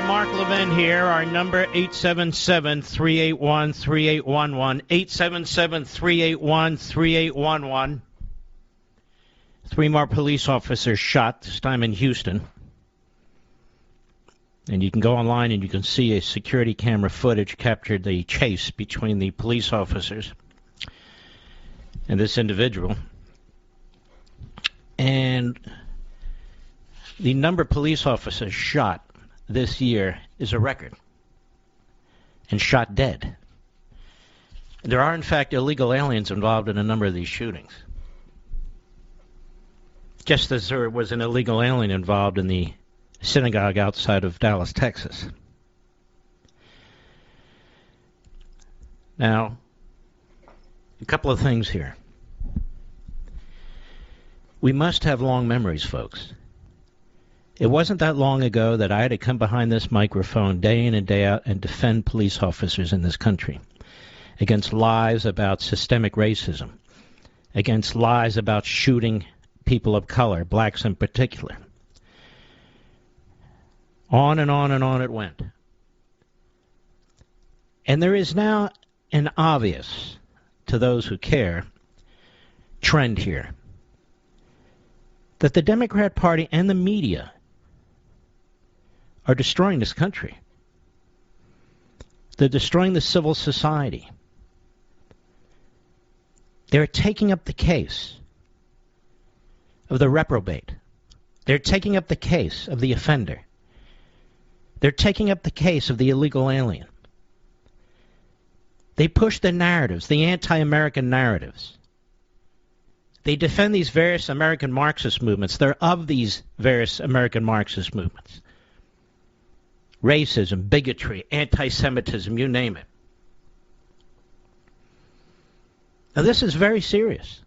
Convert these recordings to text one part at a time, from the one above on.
Mark Levin here. Our number, 877-381-3811. 877-381-3811. 3 more police officers shot, this time in Houston. And you can go online and you can see a security camera footage captured the chase between the police officers and this individual. And the number of police officers shot this year is a record, and shot dead. There are, in fact, illegal aliens involved in a number of these shootings. Just as there was an illegal alien involved in the synagogue outside of Dallas, Texas. Now, a couple of things here. We must have long memories, folks. It wasn't that long ago that I had to come behind this microphone day in and day out and defend police officers in this country against lies about systemic racism, against lies about shooting people of color, blacks in particular. On and on and on it went. And there is now an obvious, to those who care, trend here. That the Democrat Party and the media are destroying this country. They're destroying the civil society. They're taking up the case of the reprobate. They're taking up the case of the offender. They're taking up the case of the illegal alien. They push the narratives, the anti-American narratives. They defend these various American Marxist movements. They're of these various American Marxist movements. Racism, bigotry, anti-Semitism, you name it. Now this is very serious.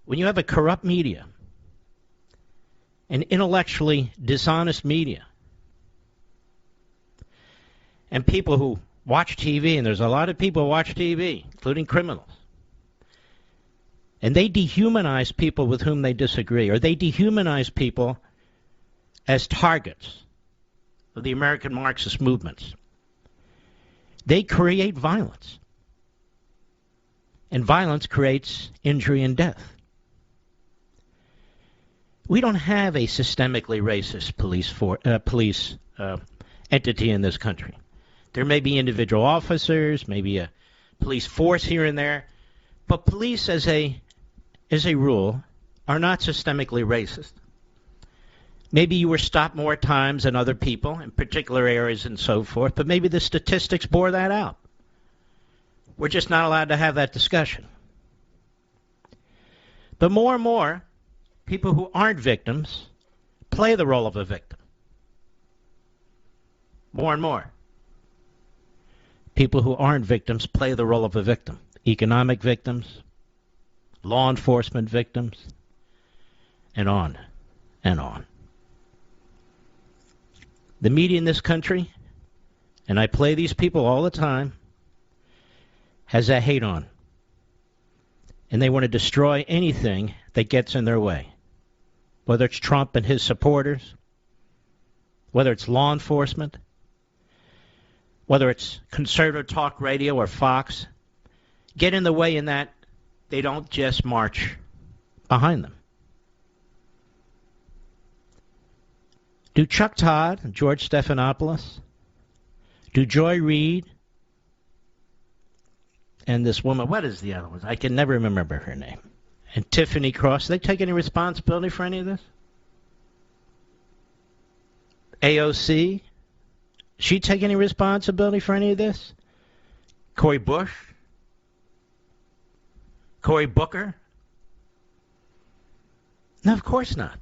When you have a corrupt media, an intellectually dishonest media, and people who watch TV, and there's a lot of people who watch TV, including criminals, and they dehumanize people with whom they disagree, or they dehumanize people as targets of the American Marxist movements. They create violence. And violence creates injury and death. We don't have a systemically racist police entity in this country. There may be individual officers, maybe a police force here and there, but police as a rule are not systemically racist. Maybe you were stopped more times than other people in particular areas and so forth, but maybe the statistics bore that out. We're just not allowed to have that discussion. But more and more, people who aren't victims play the role of a victim. More and more. People who aren't victims play the role of a victim. Economic victims, law enforcement victims, and on and on. The media in this country, and I play these people all the time, has a hate on. And they want to destroy anything that gets in their way. Whether it's Trump and his supporters, whether it's law enforcement, whether it's conservative talk radio or Fox, get in the way in that they don't just march behind them. Do Chuck Todd and George Stephanopoulos, do Joy Reid, and this woman, what is the other one? I can never remember her name. And Tiffany Cross, do they take any responsibility for any of this? AOC, she take any responsibility for any of this? Cory Bush? Cory Booker? No, of course not.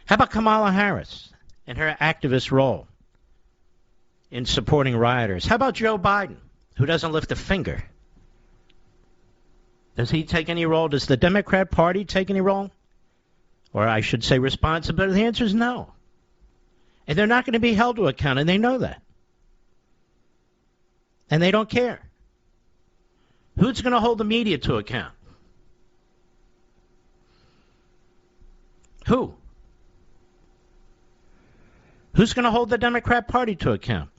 How about Kamala Harris and her activist role in supporting rioters? How about Joe Biden, who doesn't lift a finger? Does he take any role? Does the Democrat Party take any role? Or I should say responsibility? The answer is no. And they're not going to be held to account, and they know that. And they don't care. Who's going to hold the media to account? Who? Who's going to hold the Democrat Party to account?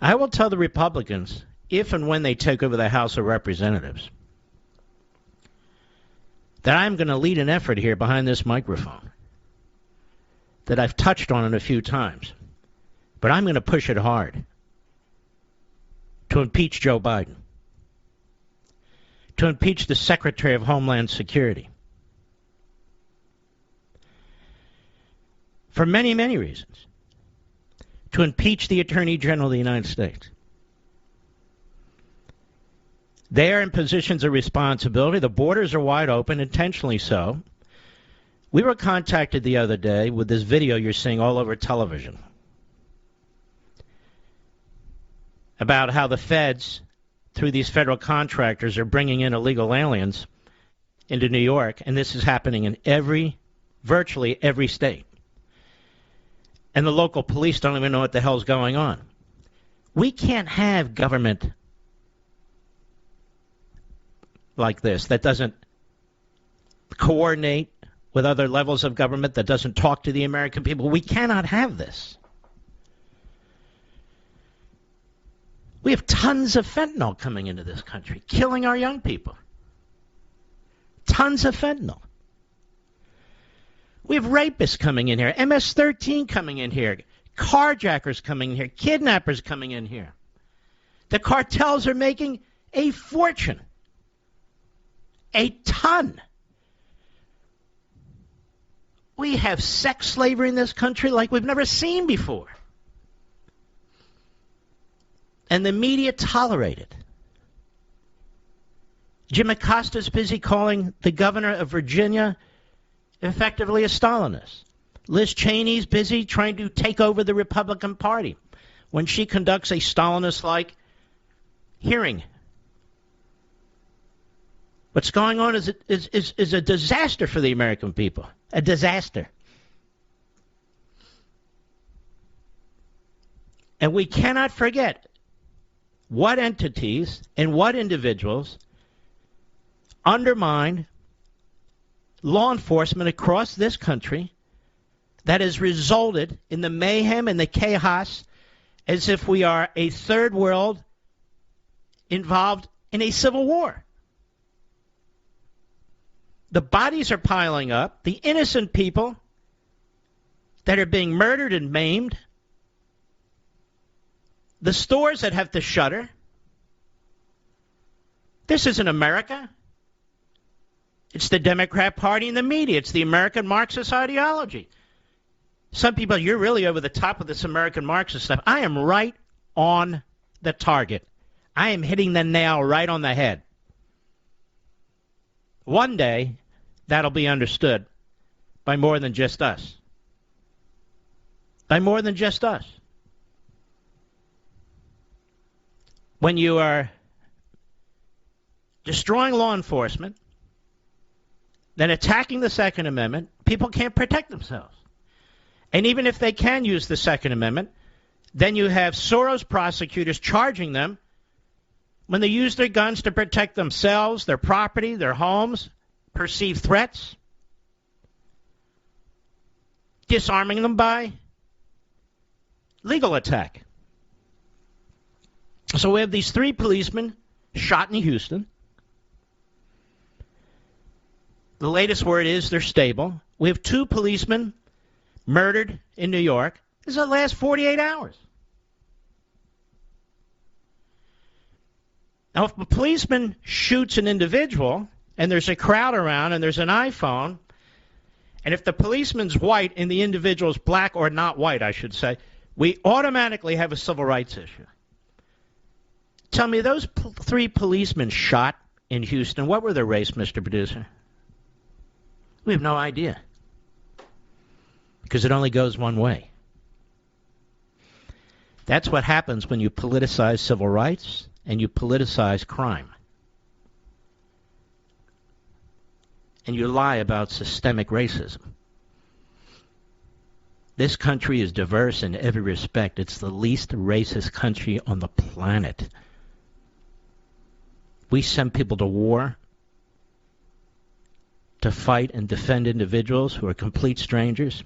I will tell the Republicans, if and when they take over the House of Representatives, that I'm going to lead an effort here behind this microphone that I've touched on it a few times. But I'm going to push it hard to impeach Joe Biden, to impeach the Secretary of Homeland Security, for many, many reasons, to impeach the Attorney General of the United States. They are in positions of responsibility. The borders are wide open, intentionally so. We were contacted the other day with this video you're seeing all over television about how the feds, through these federal contractors, are bringing in illegal aliens into New York, and this is happening in virtually every state. And the local police don't even know what the hell's going on. We can't have government like this that doesn't coordinate with other levels of government, that doesn't talk to the American people. We cannot have this. We have tons of fentanyl coming into this country, killing our young people. Tons of fentanyl. We have rapists coming in here, MS-13 coming in here, carjackers coming in here, kidnappers coming in here. The cartels are making a fortune. A ton. We have sex slavery in this country like we've never seen before. And the media tolerate it. Jim Acosta's busy calling the governor of Virginia effectively a Stalinist. Liz Cheney's busy trying to take over the Republican Party when she conducts a Stalinist-like hearing. What's going on is a disaster for the American people. A disaster. And we cannot forget what entities and what individuals undermine law enforcement across this country that has resulted in the mayhem and the chaos as if we are a third world involved in a civil war. The bodies are piling up. The innocent people that are being murdered and maimed. The stores that have to shutter. This isn't America. It's the Democrat Party and the media. It's the American Marxist ideology. Some people, you're really over the top of this American Marxist stuff. I am right on the target. I am hitting the nail right on the head. One day, that'll be understood by more than just us. By more than just us. When you are destroying law enforcement, then attacking the Second Amendment, people can't protect themselves. And even if they can use the Second Amendment, then you have Soros prosecutors charging them when they use their guns to protect themselves, their property, their homes, perceived threats, disarming them by legal attack. So we have these 3 policemen shot in Houston. The latest word is they're stable. We have 2 policemen murdered in New York. This is the last 48 hours. Now, if a policeman shoots an individual and there's a crowd around and there's an iPhone, and if the policeman's white and the individual's black, or not white, I should say, we automatically have a civil rights issue. Tell me, those 3 policemen shot in Houston, what were their race, Mr. Producer? We have no idea. Because it only goes one way. That's what happens when you politicize civil rights and you politicize crime. And you lie about systemic racism. This country is diverse in every respect. It's the least racist country on the planet. We send people to war to fight and defend individuals who are complete strangers.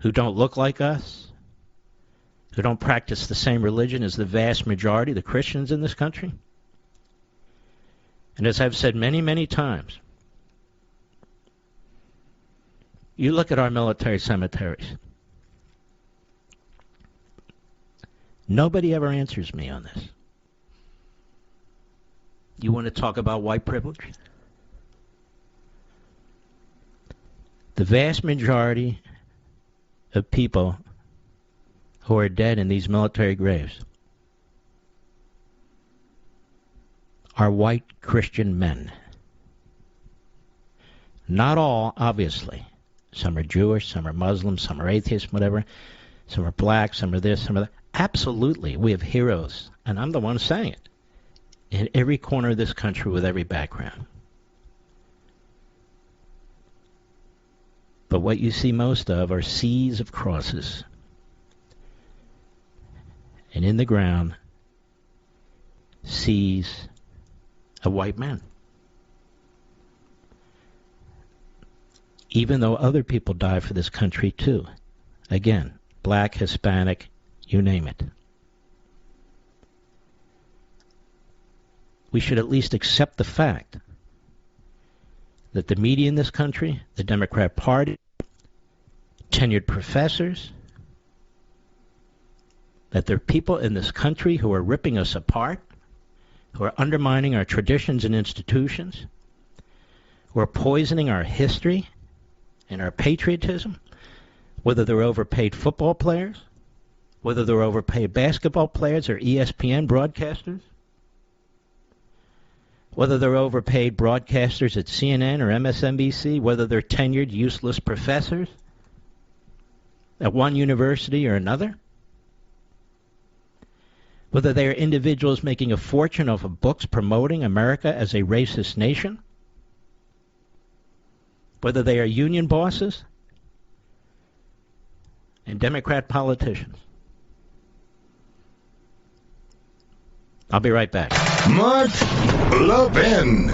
who don't look like us, who don't practice the same religion as the vast majority of the Christians in this country. And as I've said many, many times, you look at our military cemeteries. Nobody ever answers me on this. You want to talk about white privilege? The vast majority of people who are dead in these military graves are white Christian men. Not all, obviously. Some are Jewish, some are Muslim, some are atheists, whatever. Some are black, some are this, some are that. Absolutely, we have heroes, and I'm the one saying it, in every corner of this country with every background. But what you see most of are seas of crosses. And in the ground, seas of white men. Even though other people die for this country too. Again, black, Hispanic, you name it. We should at least accept the fact that the media in this country, the Democrat Party, tenured professors, that there are people in this country who are ripping us apart, who are undermining our traditions and institutions, who are poisoning our history and our patriotism, whether they're overpaid football players, whether they're overpaid basketball players or ESPN broadcasters, whether they're overpaid broadcasters at CNN or MSNBC, whether they're tenured, useless professors at one university or another, whether they are individuals making a fortune off of books promoting America as a racist nation, whether they are union bosses and Democrat politicians. I'll be right back. Mark Levin.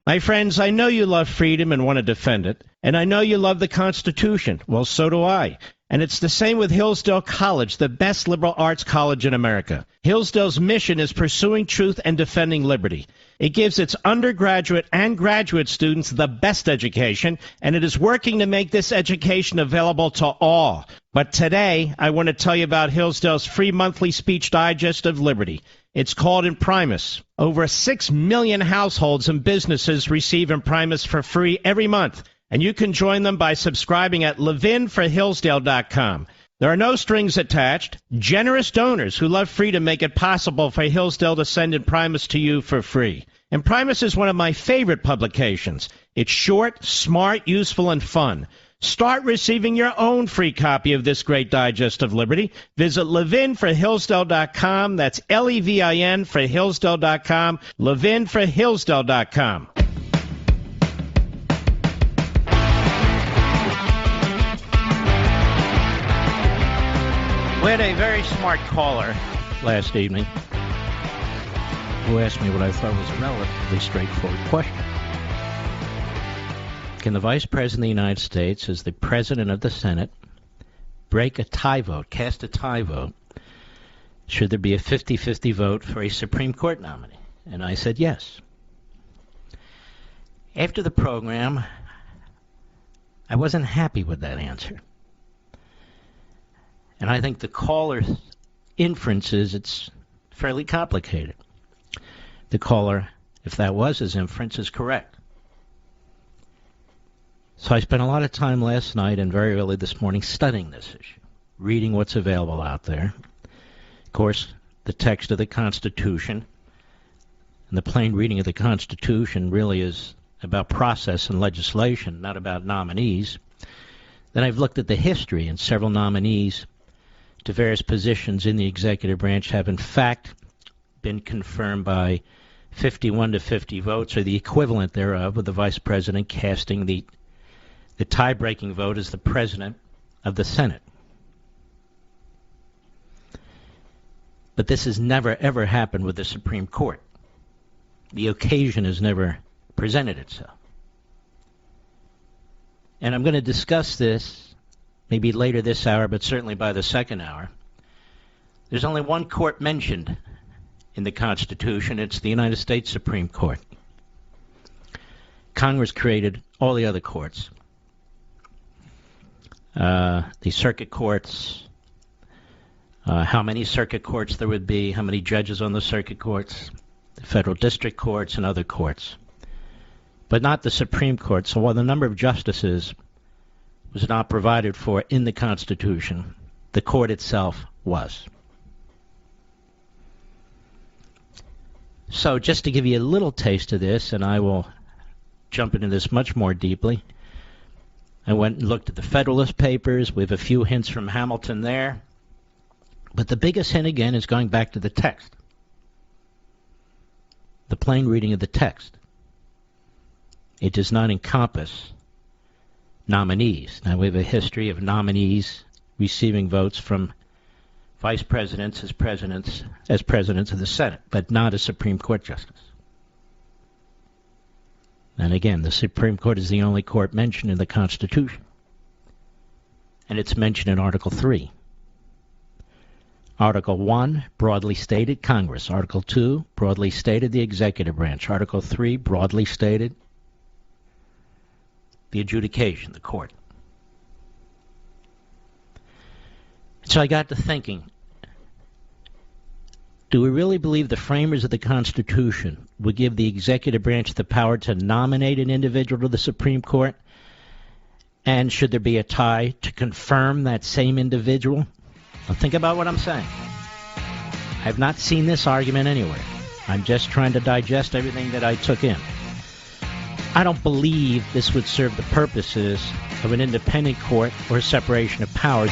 My friends, I know you love freedom and want to defend it, and I know you love the Constitution. Well, so do I. And it's the same with Hillsdale College, the best liberal arts college in America. Hillsdale's mission is pursuing truth and defending liberty. It gives its undergraduate and graduate students the best education, and it is working to make this education available to all. But today, I want to tell you about Hillsdale's free monthly speech digest of liberty. It's called Imprimis. Over 6 million households and businesses receive Imprimis for free every month, and you can join them by subscribing at levinforhillsdale.com. There are no strings attached. Generous donors who love freedom make it possible for Hillsdale to send Imprimis to you for free. Imprimis is one of my favorite publications. It's short, smart, useful, and fun. Start receiving your own free copy of this great digest of liberty. Visit levinforhillsdale.com. That's Levin for Hillsdale.com. levinforhillsdale.com. We had a very smart caller last evening who asked me what I thought was a relatively straightforward question. Can the Vice President of the United States, as the President of the Senate, break a tie vote, cast a tie vote, should there be a 50-50 vote for a Supreme Court nominee? And I said yes. After the program, I wasn't happy with that answer. And I think the caller's inference is it's fairly complicated. The caller, if that was his inference, is correct. So I spent a lot of time last night and very early this morning studying this issue, reading what's available out there. Of course, the text of the Constitution and the plain reading of the Constitution really is about process and legislation, not about nominees. Then I've looked at the history, and several nominees to various positions in the executive branch have in fact been confirmed by 51 to 50 votes, or the equivalent thereof, with the Vice President casting the tie-breaking vote as the President of the Senate. But this has never, ever happened with the Supreme Court. The occasion has never presented itself. And I'm going to discuss this maybe later this hour, but certainly by the second hour. There's only one court mentioned in the Constitution. It's the United States Supreme Court. Congress created all the other courts. The circuit courts, how many circuit courts there would be, how many judges on the circuit courts, the federal district courts, and other courts. But not the Supreme Court. So while the number of justices was not provided for in the Constitution, the court itself was. So just to give you a little taste of this, and I will jump into this much more deeply, I went and looked at the Federalist Papers. We have a few hints from Hamilton there. But the biggest hint, again, is going back to the text. The plain reading of the text. It does not encompass nominees. Now, we have a history of nominees receiving votes from vice presidents as presidents of the Senate, but not a Supreme Court justice. And again, the Supreme Court is the only court mentioned in the Constitution. And it's mentioned in Article 3. Article 1, broadly stated, Congress. Article 2, broadly stated, the executive branch. Article 3, broadly stated, the adjudication, the court. So I got to thinking, do we really believe the framers of the Constitution would give the executive branch the power to nominate an individual to the Supreme Court? And should there be a tie to confirm that same individual? Now think about what I'm saying. I have not seen this argument anywhere. I'm just trying to digest everything that I took in. I don't believe this would serve the purposes of an independent court or separation of powers.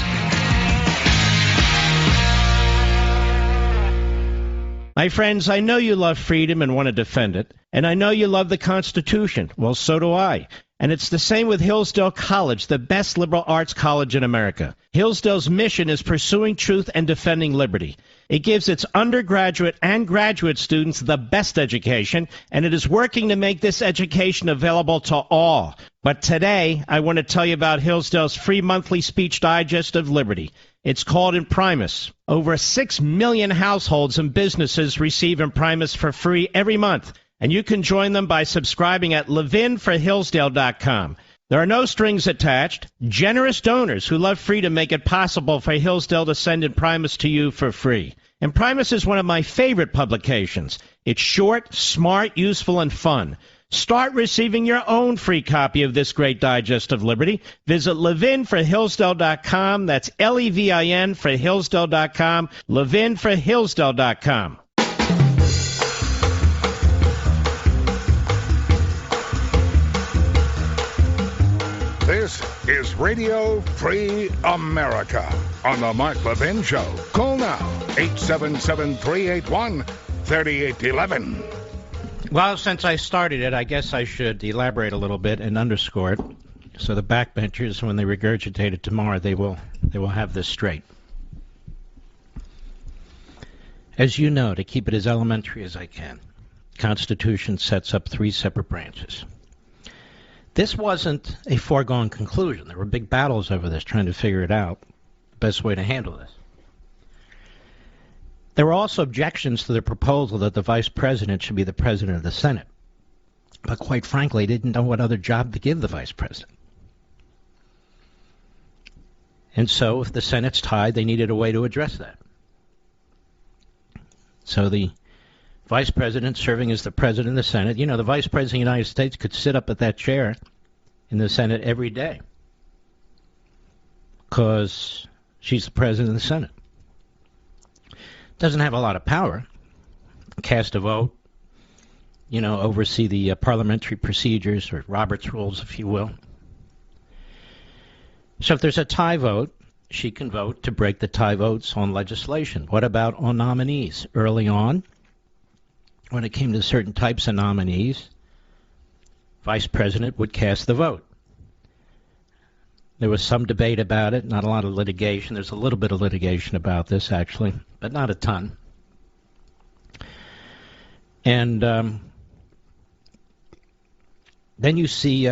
My friends, I know you love freedom and want to defend it, and I know you love the Constitution. Well, so do I. And it's the same with Hillsdale College, the best liberal arts college in America. Hillsdale's mission is pursuing truth and defending liberty. It gives its undergraduate and graduate students the best education, and it is working to make this education available to all. But today, I want to tell you about Hillsdale's free monthly speech digest of liberty. It's called Imprimis. Over 6 million households and businesses receive Imprimis for free every month, and you can join them by subscribing at levinforhillsdale.com. There are no strings attached. Generous donors who love freedom make it possible for Hillsdale to send Imprimis to you for free. Imprimis is one of my favorite publications. It's short, smart, useful, and fun. Start receiving your own free copy of this great digest of liberty. Visit levinforhillsdale.com. That's Levin for Hillsdale.com. levinforhillsdale.com. This is Radio Free America on the Mark Levin Show. Call now, 877-381-3811. Well, since I started it, I guess I should elaborate a little bit and underscore it, so the backbenchers, when they regurgitate it tomorrow, they will have this straight. As you know, to keep it as elementary as I can, the Constitution sets up 3 separate branches. This wasn't a foregone conclusion. There were big battles over this, trying to figure it out, the best way to handle this. There were also objections to the proposal that the vice president should be the president of the Senate. But quite frankly, they didn't know what other job to give the vice president. And so if the Senate's tied, they needed a way to address that. So the vice president serving as the president of the Senate, you know, the vice president of the United States could sit up at that chair in the Senate every day because she's the president of the Senate. Doesn't have a lot of power. Cast a vote, you know, oversee the parliamentary procedures, or Robert's rules, if you will. So if there's a tie vote, she can vote to break the tie votes on legislation. What about on nominees? Early on, when it came to certain types of nominees, vice president would cast the vote. There was some debate about it, not a lot of litigation. There's a little bit of litigation about this, actually, but not a ton. And then you see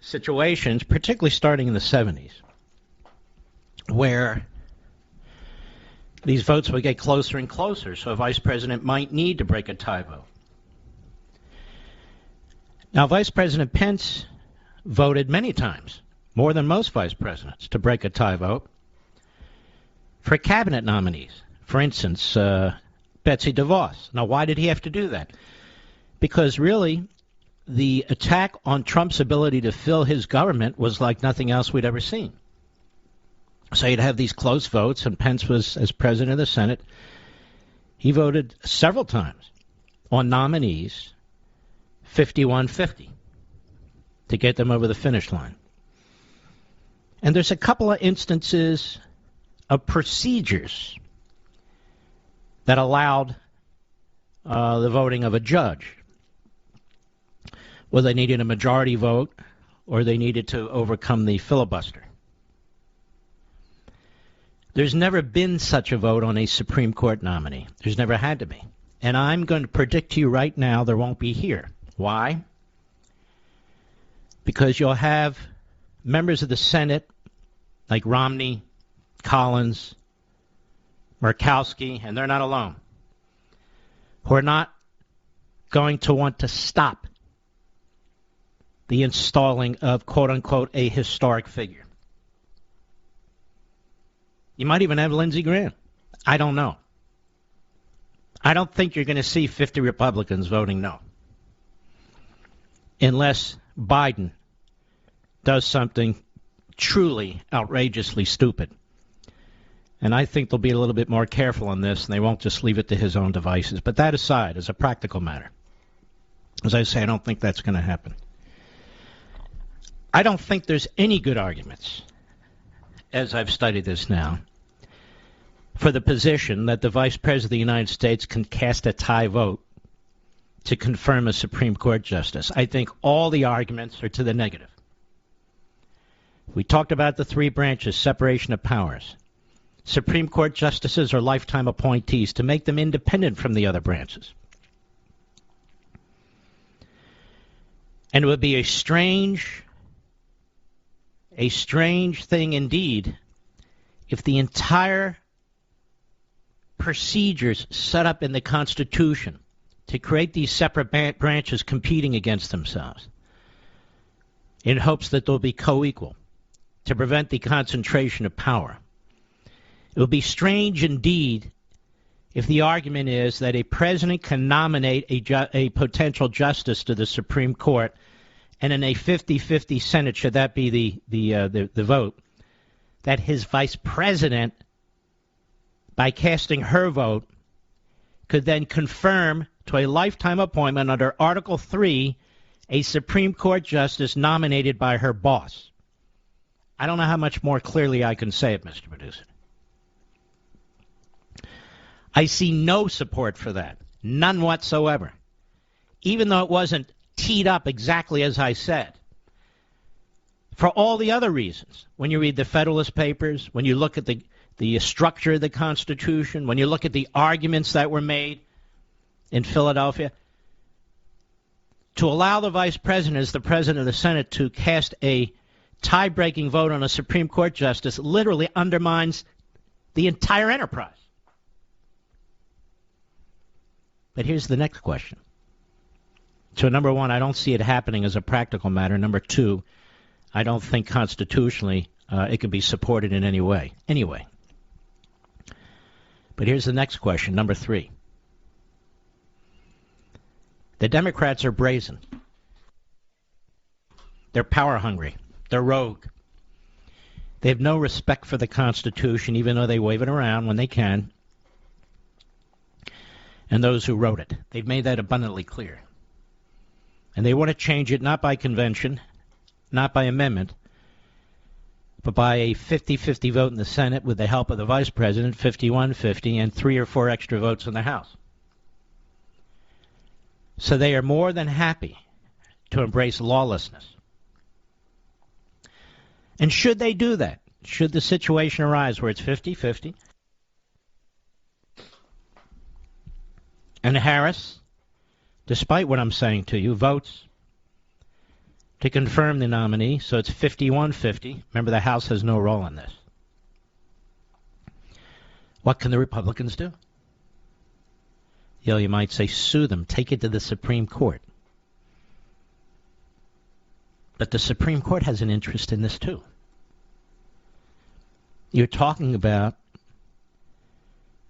situations, particularly starting in the 70s, where these votes would get closer and closer, so a vice president might need to break a tie vote. Now, Vice President Pence voted many times, more than most vice presidents, to break a tie vote for cabinet nominees. For instance, Betsy DeVos. Now, why did he have to do that? Because really, the attack on Trump's ability to fill his government was like nothing else we'd ever seen. So you'd have these close votes, and Pence was, as president of the Senate, he voted several times on nominees 51-50 to get them over the finish line. And there's a couple of instances of procedures that allowed the voting of a judge, whether they needed a majority vote or they needed to overcome the filibuster. There's never been such a vote on a Supreme Court nominee. There's never had to be. And I'm going to predict to you right now there won't be here. Why? Because you'll have members of the Senate like Romney, Collins, Murkowski, and they're not alone, who are not going to want to stop the installing of, quote-unquote, a historic figure. You might even have Lindsey Graham. I don't know. I don't think you're going to see 50 Republicans voting no, unless Biden does something truly outrageously stupid. And I think they'll be a little bit more careful on this, and they won't just leave it to his own devices. But that aside, as a practical matter, as I say, I don't think that's going to happen. I don't think there's any good arguments, as I've studied this now, for the position that the Vice President of the United States can cast a tie vote to confirm a Supreme Court justice. I think all the arguments are to the negative. We talked about the three branches, separation of powers. Supreme Court justices are lifetime appointees to make them independent from the other branches. And it would be a strange thing indeed if the entire procedures set up in the Constitution to create these separate branches competing against themselves in hopes that they'll be co-equal to prevent the concentration of power. It would be strange indeed if the argument is that a president can nominate a potential justice to the Supreme Court, and in a 50-50 Senate, should that be the vote, that his vice president, by casting her vote, could then confirm to a lifetime appointment under Article 3 a Supreme Court justice nominated by her boss. I don't know how much more clearly I can say it, Mr. Producer. I see no support for that, none whatsoever, even though it wasn't teed up exactly as I said. For all the other reasons, when you read the Federalist Papers, when you look at the structure of the Constitution, when you look at the arguments that were made in Philadelphia, to allow the Vice President as the President of the Senate to cast a tie-breaking vote on a Supreme Court justice literally undermines the entire enterprise. But here's the next question. So, number one, I don't see it happening as a practical matter. Number two, I don't think constitutionally it can be supported in any way. Anyway. But here's the next question, number three. The Democrats are brazen. They're power hungry. They're rogue. They have no respect for the Constitution, even though they wave it around when they can, and those who wrote it. They've made that abundantly clear. And they want to change it not by convention, not by amendment, but by a 50-50 vote in the Senate with the help of the Vice President, 51-50, and 3 or 4 extra votes in the House. So they are more than happy to embrace lawlessness. And should they do that, should the situation arise where it's 50-50, and Harris, despite what I'm saying to you, votes to confirm the nominee, so it's 51-50. Remember, the House has no role in this. What can the Republicans do? You might say sue them, take it to the Supreme Court. But the Supreme Court has an interest in this too. You're talking about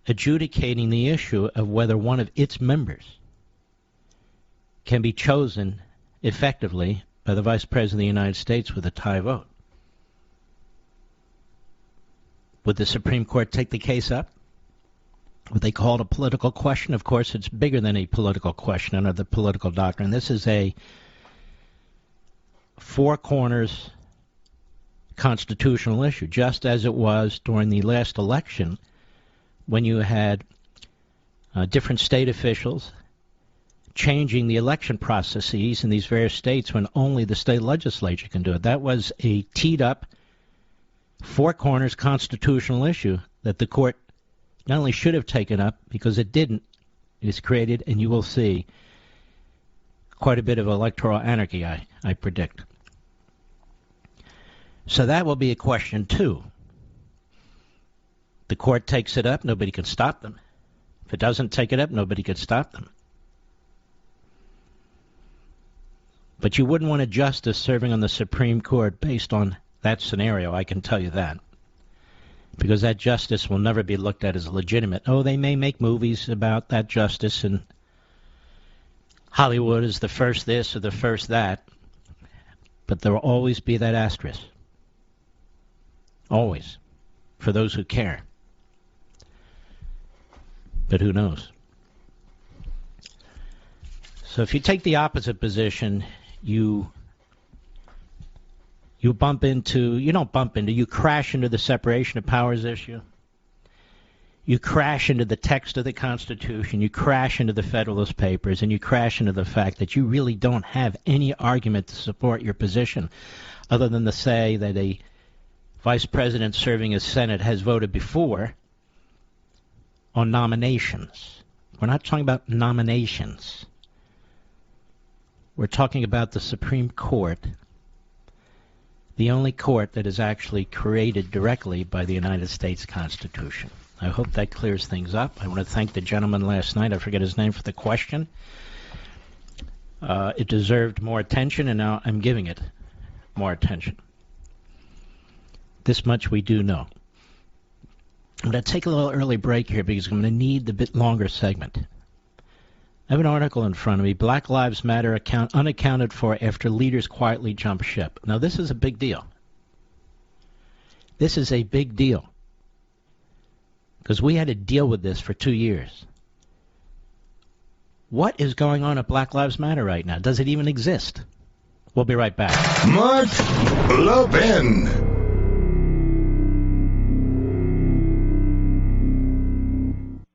adjudicating the issue of whether one of its members can be chosen effectively by the Vice President of the United States with a tie vote. Would the Supreme Court take the case up? Would they call it a political question? Of course, it's bigger than a political question under the political doctrine. This is a four corners constitutional issue, just as it was during the last election when you had different state officials changing the election processes in these various states when only the state legislature can do it. That was a teed-up, four corners constitutional issue that the court not only should have taken up, because it didn't. It is created, and you will see quite a bit of electoral anarchy, I predict. So that will be a question, too. The court takes it up, nobody can stop them. If it doesn't take it up, nobody can stop them. But you wouldn't want a justice serving on the Supreme Court based on that scenario, I can tell you that. Because that justice will never be looked at as legitimate. Oh, they may make movies about that justice, and Hollywood is the first this or the first that. But there will always be that asterisk. Always. For those who care. But who knows? So if you take the opposite position, you bump into, you don't bump into, you crash into the separation of powers issue. You crash into the text of the Constitution, you crash into the Federalist Papers, and you crash into the fact that you really don't have any argument to support your position other than to say that a vice president serving as Senate has voted before on nominations. We're not talking about nominations. We're talking about the Supreme Court, the only court that is actually created directly by the United States Constitution. I hope that clears things up. I want to thank the gentleman last night, I forget his name, for the question. It deserved more attention, and now I'm giving it more attention. This much we do know. I'm going to take a little early break here because I'm going to need the bit longer segment. I have an article in front of me, Black Lives Matter unaccounted for after leaders quietly jump ship. Now, this is a big deal. This is a big deal. Because we had to deal with this for 2 years. What is going on at Black Lives Matter right now? Does it even exist? We'll be right back. Mark Levin.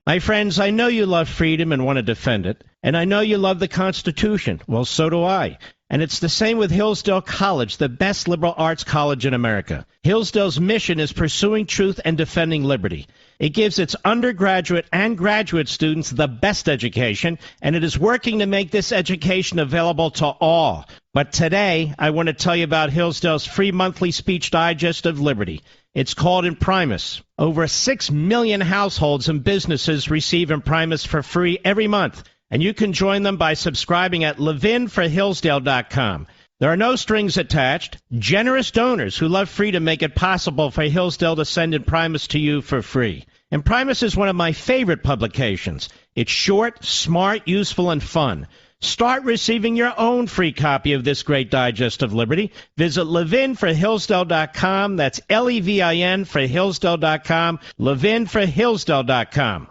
My friends, I know you love freedom and want to defend it, and I know you love the Constitution. Well, so do I. And it's the same with Hillsdale College, the best liberal arts college in America. Hillsdale's mission is pursuing truth and defending liberty. It gives its undergraduate and graduate students the best education, and it is working to make this education available to all. But today, I want to tell you about Hillsdale's free monthly speech digest of liberty. It's called Imprimis. Over 6 million households and businesses receive Imprimis for free every month, and you can join them by subscribing at levinforhillsdale.com. There are no strings attached. Generous donors who love freedom make it possible for Hillsdale to send Imprimis to you for free. Imprimis is one of my favorite publications. It's short, smart, useful, and fun. Start receiving your own free copy of this great digest of liberty. Visit levinforhillsdale.com. That's Levin for Hillsdale.com. levinforhillsdale.com.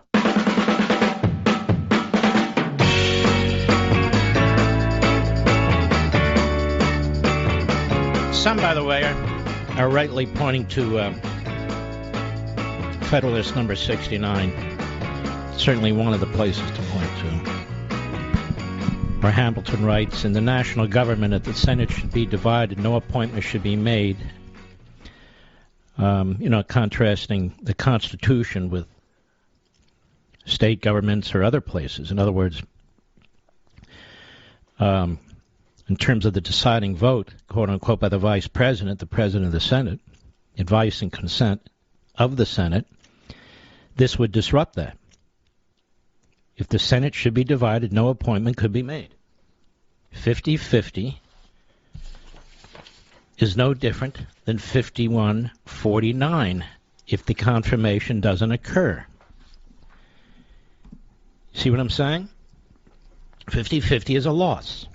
Some, by the way, are rightly pointing to Federalist number 69. Certainly one of the places to point to. Where Hamilton writes, in the national government, that the Senate should be divided, no appointment should be made. Contrasting the Constitution with state governments or other places. In other words, in terms of the deciding vote, quote-unquote, by the Vice President, the President of the Senate, advice and consent of the Senate, this would disrupt that. If the Senate should be divided, no appointment could be made. 50-50 is no different than 51-49 if the confirmation doesn't occur. See what I'm saying? 50-50 is a loss.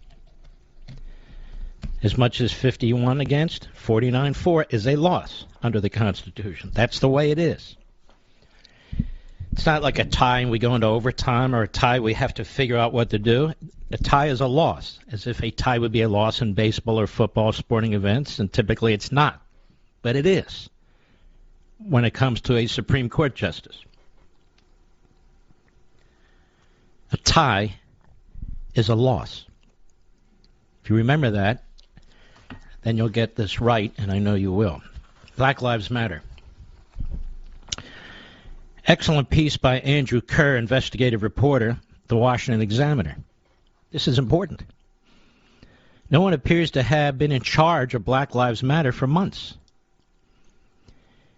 As much as 51 against, 49-4 is a loss under the Constitution. That's the way it is. It's not like a tie and we go into overtime, or a tie we have to figure out what to do. A tie is a loss, as if a tie would be a loss in baseball or football sporting events, and typically it's not. But it is when it comes to a Supreme Court justice. A tie is a loss. If you remember that, then you'll get this right, and I know you will. Black Lives Matter. Excellent piece by Andrew Kerr, investigative reporter, The Washington Examiner. This is important. No one appears to have been in charge of Black Lives Matter for months.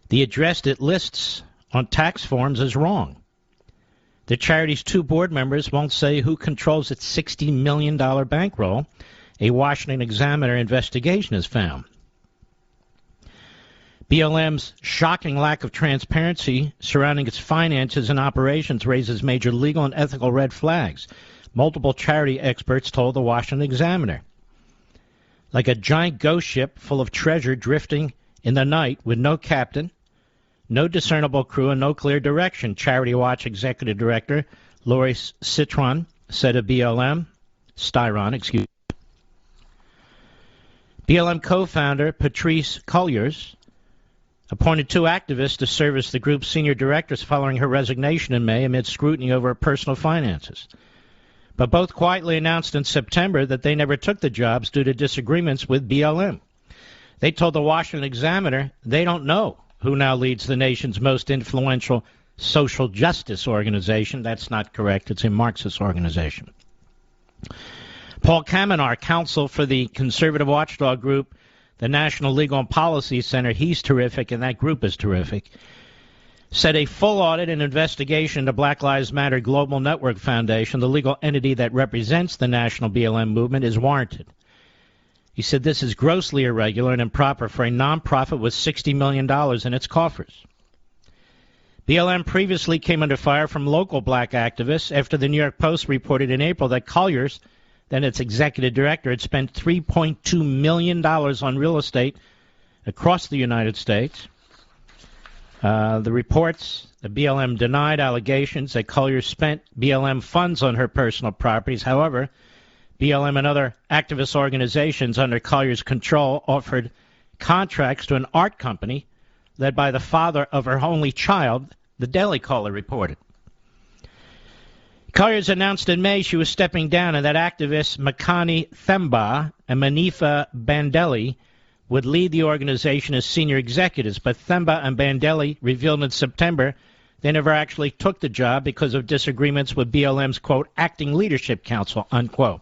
The address it lists on tax forms is wrong. The charity's 2 board members won't say who controls its $60 million bankroll, a Washington Examiner investigation has found. BLM's shocking lack of transparency surrounding its finances and operations raises major legal and ethical red flags, multiple charity experts told the Washington Examiner. Like a giant ghost ship full of treasure drifting in the night with no captain, no discernible crew, and no clear direction, Charity Watch Executive Director Lori Styron said of BLM. BLM co-founder Patrice Cullors appointed 2 activists to serve as the group's senior directors following her resignation in May amid scrutiny over her personal finances. But both quietly announced in September that they never took the jobs due to disagreements with BLM. They told the Washington Examiner they don't know who now leads the nation's most influential social justice organization. That's not correct. It's a Marxist organization. Paul Kamenar, counsel for the conservative watchdog group, the National Legal and Policy Center, he's terrific, and that group is terrific, said a full audit and investigation into Black Lives Matter Global Network Foundation, the legal entity that represents the national BLM movement, is warranted. He said this is grossly irregular and improper for a nonprofit with $60 million in its coffers. BLM previously came under fire from local black activists after the New York Post reported in April that Cullors, then its executive director, had spent $3.2 million on real estate across the United States. The reports, the BLM denied allegations that Cullors spent BLM funds on her personal properties. However, BLM and other activist organizations under Cullors' control offered contracts to an art company led by the father of her only child, the Daily Caller reported. Cullors announced in May she was stepping down and that activists Makani Themba and Manifa Bandeli would lead the organization as senior executives, but Themba and Bandeli revealed in September they never actually took the job because of disagreements with BLM's, quote, acting leadership council, unquote.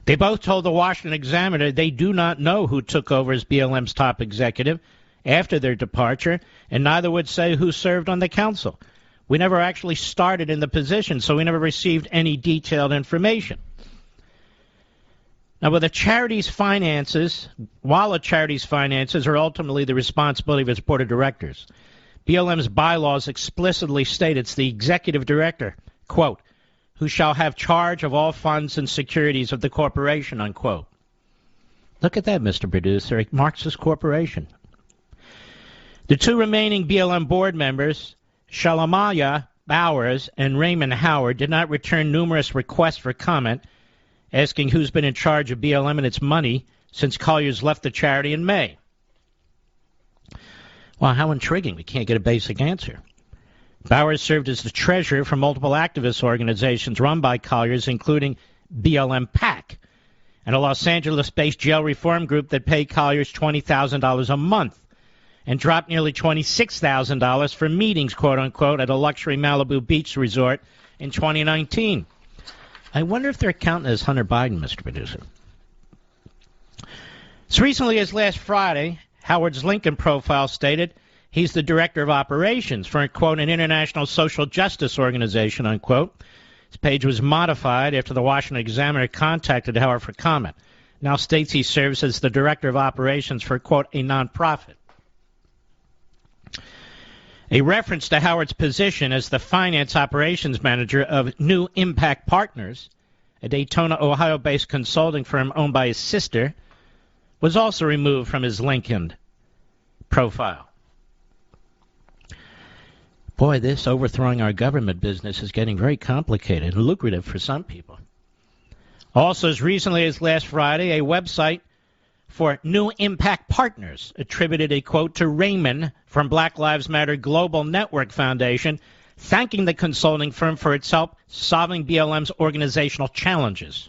They both told the Washington Examiner they do not know who took over as BLM's top executive after their departure, and neither would say who served on the council. We never actually started in the position, so we never received any detailed information. Now, while a charity's finances are ultimately the responsibility of its board of directors, BLM's bylaws explicitly state it's the executive director, quote, who shall have charge of all funds and securities of the corporation, unquote. Look at that, Mr. Producer, a Marxist corporation. The 2 remaining BLM board members, Shalamaya Bowers and Raymond Howard, did not return numerous requests for comment, asking who's been in charge of BLM and its money since Cullors left the charity in May. Well, how intriguing. We can't get a basic answer. Bowers served as the treasurer for multiple activist organizations run by Cullors, including BLM PAC, and a Los Angeles-based jail reform group that paid Cullors $20,000 a month and dropped nearly $26,000 for meetings, quote-unquote, at a luxury Malibu beach resort in 2019. I wonder if they're counting as Hunter Biden, Mr. Producer. As recently as last Friday, Howard's LinkedIn profile stated he's the director of operations for, quote, an international social justice organization, unquote. His page was modified after the Washington Examiner contacted Howard for comment. Now states he serves as the director of operations for, quote, a nonprofit. A reference to Howard's position as the finance operations manager of New Impact Partners, a Daytona, Ohio-based consulting firm owned by his sister, was also removed from his LinkedIn profile. Boy, this overthrowing our government business is getting very complicated and lucrative for some people. Also, as recently as last Friday, a website for New Impact Partners attributed a quote to Raymond from Black Lives Matter Global Network Foundation, thanking the consulting firm for its help solving BLM's organizational challenges.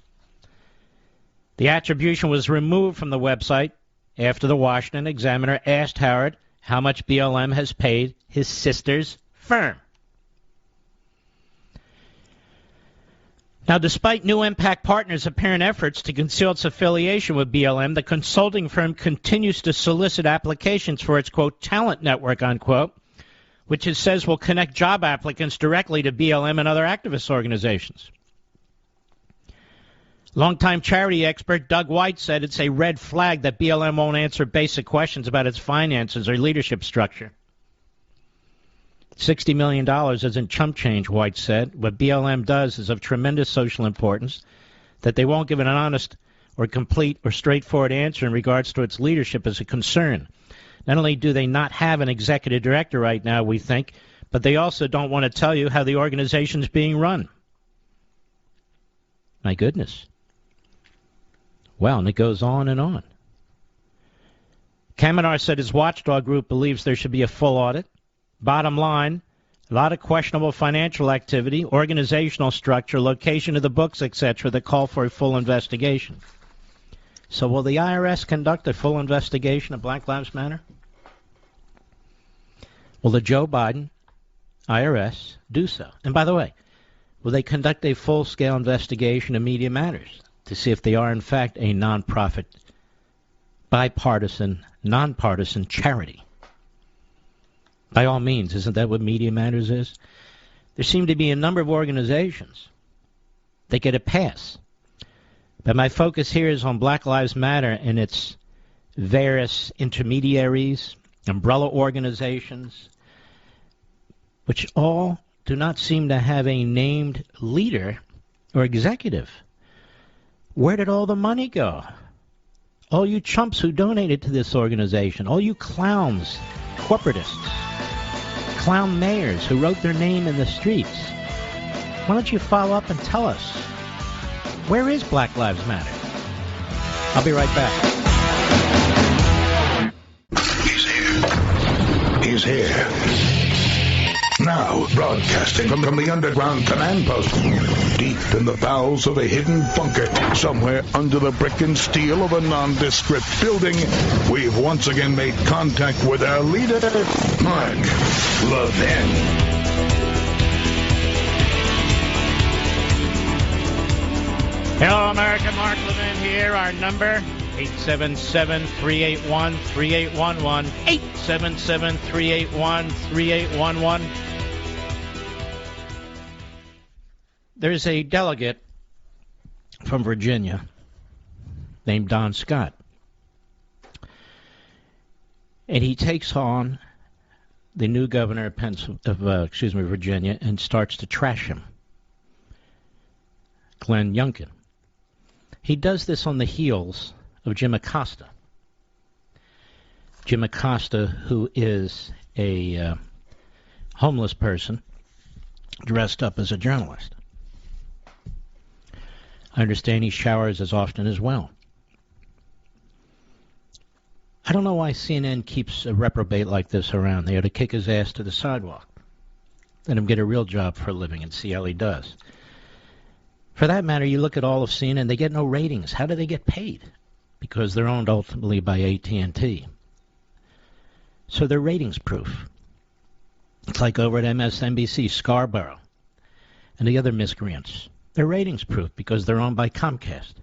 The attribution was removed from the website after the Washington Examiner asked Howard how much BLM has paid his sister's firm. Now, despite New Impact Partners' apparent efforts to conceal its affiliation with BLM, the consulting firm continues to solicit applications for its, quote, talent network, unquote, which it says will connect job applicants directly to BLM and other activist organizations. Longtime charity expert Doug White said it's a red flag that BLM won't answer basic questions about its finances or leadership structure. $60 million isn't chump change, White said. What BLM does is of tremendous social importance, that they won't give an honest or complete or straightforward answer in regards to its leadership is a concern. Not only do they not have an executive director right now, we think, but they also don't want to tell you how the organization is being run. My goodness. Well, and it goes on and on. Kamenar said his watchdog group believes there should be a full audit. Bottom line, a lot of questionable financial activity, organizational structure, location of the books, etc., that call for a full investigation. So will the IRS conduct a full investigation of Black Lives Matter? Will the Joe Biden IRS do so? And by the way, will they conduct a full-scale investigation of Media Matters to see if they are, in fact, a nonprofit, bipartisan, nonpartisan charity? By all means, isn't that what Media Matters is? There seem to be a number of organizations that get a pass. But my focus here is on Black Lives Matter and its various intermediaries, umbrella organizations, which all do not seem to have a named leader or executive. Where did all the money go? All you chumps who donated to this organization, all you clowns, corporatists, clown mayors who wrote their name in the streets. Why don't you follow up and tell us, where is Black Lives Matter? I'll be right back. He's here. Now, broadcasting from the underground command post, deep in the bowels of a hidden bunker, somewhere under the brick and steel of a nondescript building, we've once again made contact with our leader, Mark Levin. Hello, America. Mark Levin here. Our number, 877-381-3811, 877-381-3811. There's a delegate from Virginia named Don Scott. And he takes on the new governor of Virginia and starts to trash him, Glenn Youngkin. He does this on the heels of Jim Acosta. Jim Acosta, who is a homeless person dressed up as a journalist. I understand he showers as often as well. I don't know why CNN keeps a reprobate like this around. They ought to kick his ass to the sidewalk. Let him get a real job for a living and see how he does. For that matter, you look at all of CNN, they get no ratings. How do they get paid? Because they're owned ultimately by AT&T. So they're ratings proof. It's like over at MSNBC, Scarborough, and the other miscreants. They're ratings proof because they're owned by Comcast.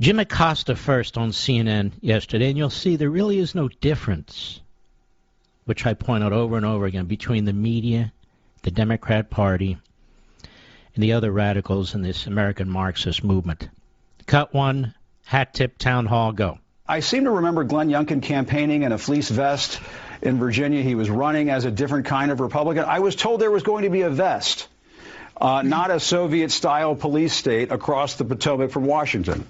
Jim Acosta first on CNN yesterday, and you'll see there really is no difference, which I point out over and over again, between the media, the Democrat Party, and the other radicals in this American Marxist movement. Cut one, hat tip, town hall, go. I seem to remember Glenn Youngkin campaigning in a fleece vest in Virginia. He was running as a different kind of Republican. I was told there was going to be a vest, not a Soviet-style police state across the Potomac from Washington.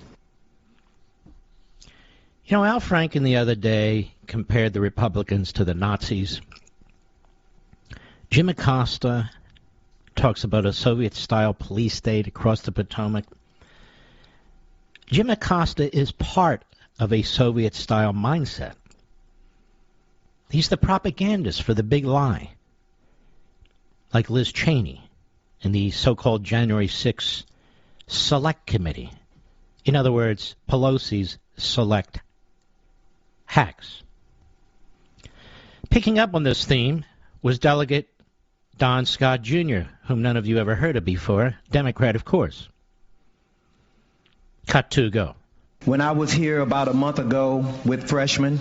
You know, Al Franken the other day compared the Republicans to the Nazis. Jim Acosta talks about a Soviet-style police state across the Potomac. Jim Acosta is part of a Soviet-style mindset. He's the propagandist for the big lie, like Liz Cheney in the so-called January 6th Select Committee. In other words, Pelosi's select hacks. Picking up on this theme was Delegate Don Scott Jr., whom none of you ever heard of before, Democrat, of course. Cut two, go. When I was here about a month ago with freshmen,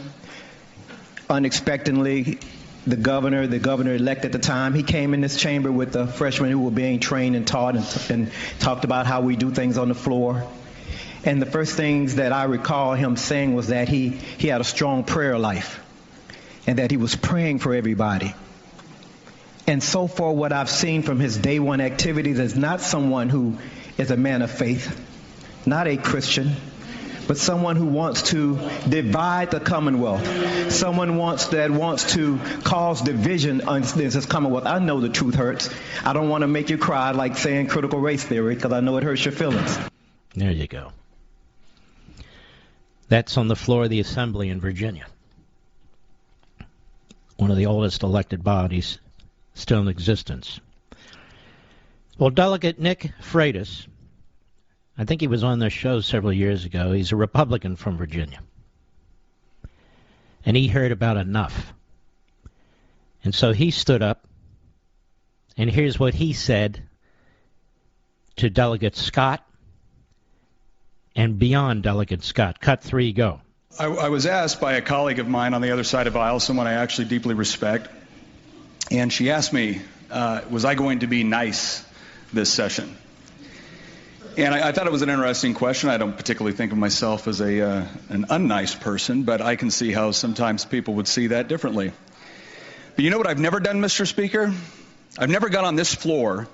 unexpectedly, the governor-elect at the time, he came in this chamber with the freshmen who were being trained and taught and talked about how we do things on the floor. And the first things that I recall him saying was that he had a strong prayer life and that he was praying for everybody. And so far, what I've seen from his day one activities is not someone who is a man of faith, not a Christian, but someone who wants to divide the Commonwealth, someone that wants to cause division in this Commonwealth. I know the truth hurts. I don't want to make you cry like saying critical race theory because I know it hurts your feelings. There you go. That's on the floor of the Assembly in Virginia, one of the oldest elected bodies still in existence. Well, Delegate Nick Freitas, I think he was on this show several years ago. He's a Republican from Virginia. And he heard about enough. And so he stood up, and here's what he said to Delegate Scott and beyond Delegate Scott. Cut three, go. I was asked by a colleague of mine on the other side of the aisle, someone I actually deeply respect, and she asked me, was I going to be nice this session? And I thought it was an interesting question. I don't particularly think of myself as an unnice person, but I can see how sometimes people would see that differently. But you know what I've never done, Mr. Speaker? I've never got on this floor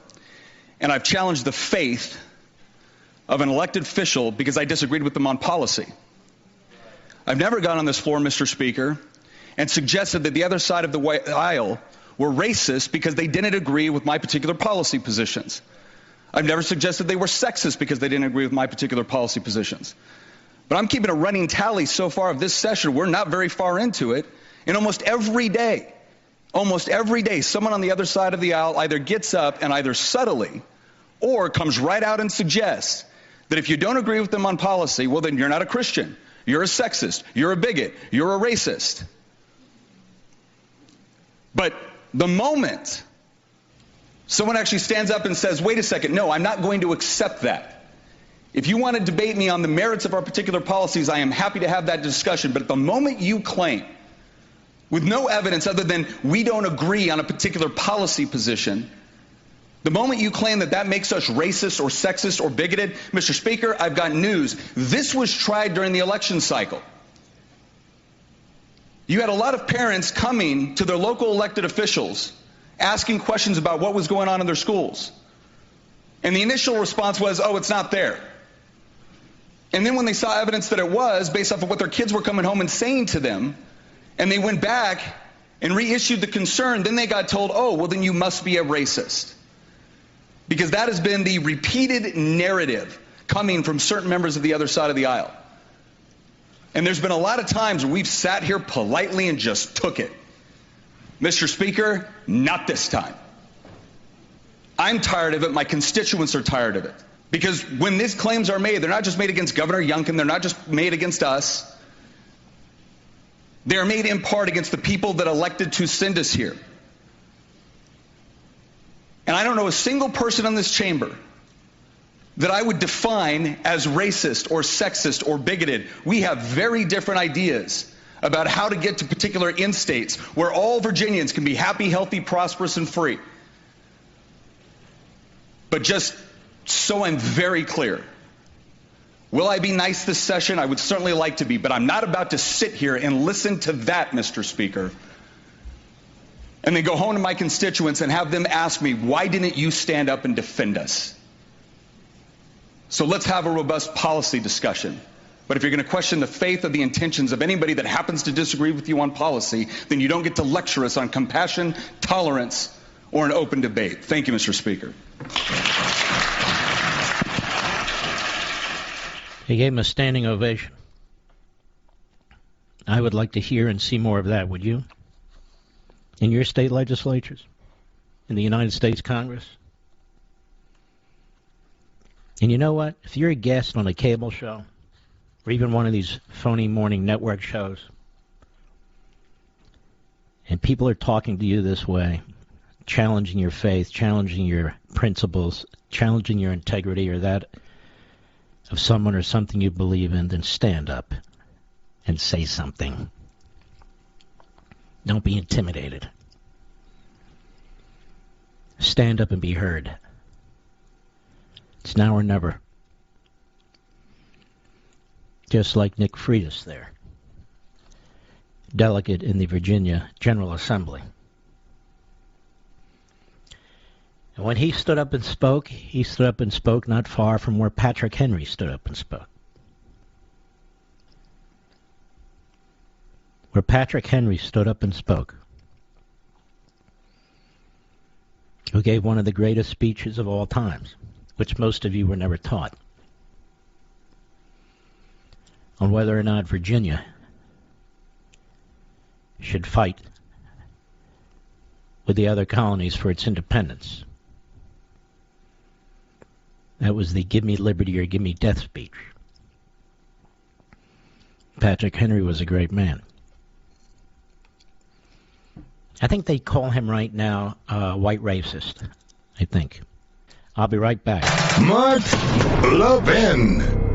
and I've challenged the faith of an elected official because I disagreed with them on policy. I've never gone on this floor, Mr. Speaker, and suggested that the other side of the aisle were racist because they didn't agree with my particular policy positions. I've never suggested they were sexist because they didn't agree with my particular policy positions. But I'm keeping a running tally so far of this session. We're not very far into it. And almost every day, someone on the other side of the aisle either gets up and either subtly or comes right out and suggests that if you don't agree with them on policy, well, then you're not a Christian. You're a sexist. You're a bigot. You're a racist. But the moment someone actually stands up and says, wait a second, no, I'm not going to accept that. If you want to debate me on the merits of our particular policies, I am happy to have that discussion. But at the moment you claim, with no evidence other than we don't agree on a particular policy position, the moment you claim that that makes us racist or sexist or bigoted, Mr. Speaker, I've got news. This was tried during the election cycle. You had a lot of parents coming to their local elected officials asking questions about what was going on in their schools. And the initial response was, oh, it's not there. And then when they saw evidence that it was, based off of what their kids were coming home and saying to them, and they went back and reissued the concern, then they got told, oh, well, then you must be a racist. Because that has been the repeated narrative coming from certain members of the other side of the aisle. And there's been a lot of times where we've sat here politely and just took it. Mr. Speaker, not this time. I'm tired of it. My constituents are tired of it. Because when these claims are made, they're not just made against Governor Youngkin. They're not just made against us. They're made in part against the people that elected to send us here. And I don't know a single person in this chamber that I would define as racist or sexist or bigoted. We have very different ideas about how to get to particular end states where all Virginians can be happy, healthy, prosperous, and free. But just so I'm very clear, will I be nice this session? I would certainly like to be, but I'm not about to sit here and listen to that, Mr. Speaker, and then go home to my constituents and have them ask me, why didn't you stand up and defend us? So let's have a robust policy discussion. But if you're going to question the faith or the intentions of anybody that happens to disagree with you on policy, then you don't get to lecture us on compassion, tolerance, or an open debate. Thank you, Mr. Speaker. He gave him a standing ovation. I would like to hear and see more of that, would you? In your state legislatures? In the United States Congress? And you know what? If you're a guest on a cable show, or even one of these phony morning network shows, and people are talking to you this way, challenging your faith, challenging your principles, challenging your integrity or that of someone or something you believe in, then stand up and say something. Don't be intimidated. Stand up and be heard. It's now or never. Just like Nick Freitas there, delegate in the Virginia General Assembly. And when he stood up and spoke not far from where Patrick Henry stood up and spoke. Where Patrick Henry stood up and spoke. Who gave one of the greatest speeches of all times, which most of you were never taught, on whether or not Virginia should fight with the other colonies for its independence. That was the give me liberty or give me death speech. Patrick Henry was a great man. I think they call him right now white racist, I think. I'll be right back. Mark Levin.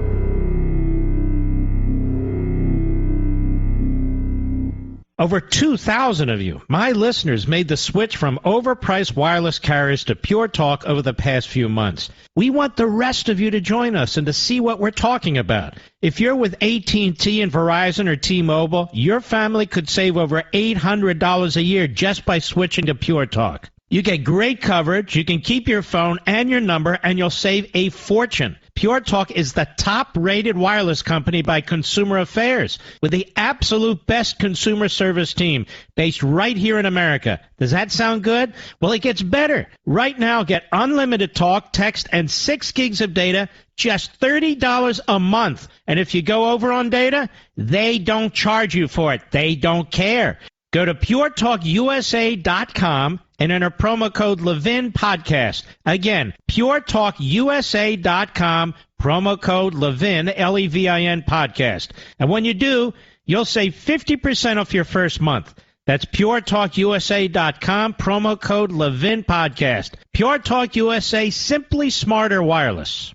Over 2,000 of you, my listeners, made the switch from overpriced wireless carriers to Pure Talk over the past few months. We want the rest of you to join us and to see what we're talking about. If you're with AT&T and Verizon or T-Mobile, your family could save over $800 a year just by switching to Pure Talk. You get great coverage, you can keep your phone and your number, and you'll save a fortune. Pure Talk is the top-rated wireless company by Consumer Affairs, with the absolute best consumer service team based right here in America. Does that sound good? Well, it gets better. Right now, get unlimited talk, text, and 6 gigs of data, just $30 a month. And if you go over on data, they don't charge you for it. They don't care. Go to puretalkusa.com and enter promo code Levin Podcast. Again, puretalkusa.com, promo code Levin, Levin Podcast. And when you do, you'll save 50% off your first month. That's puretalkusa.com, promo code Levin Podcast. Pure Talk USA, simply smarter wireless.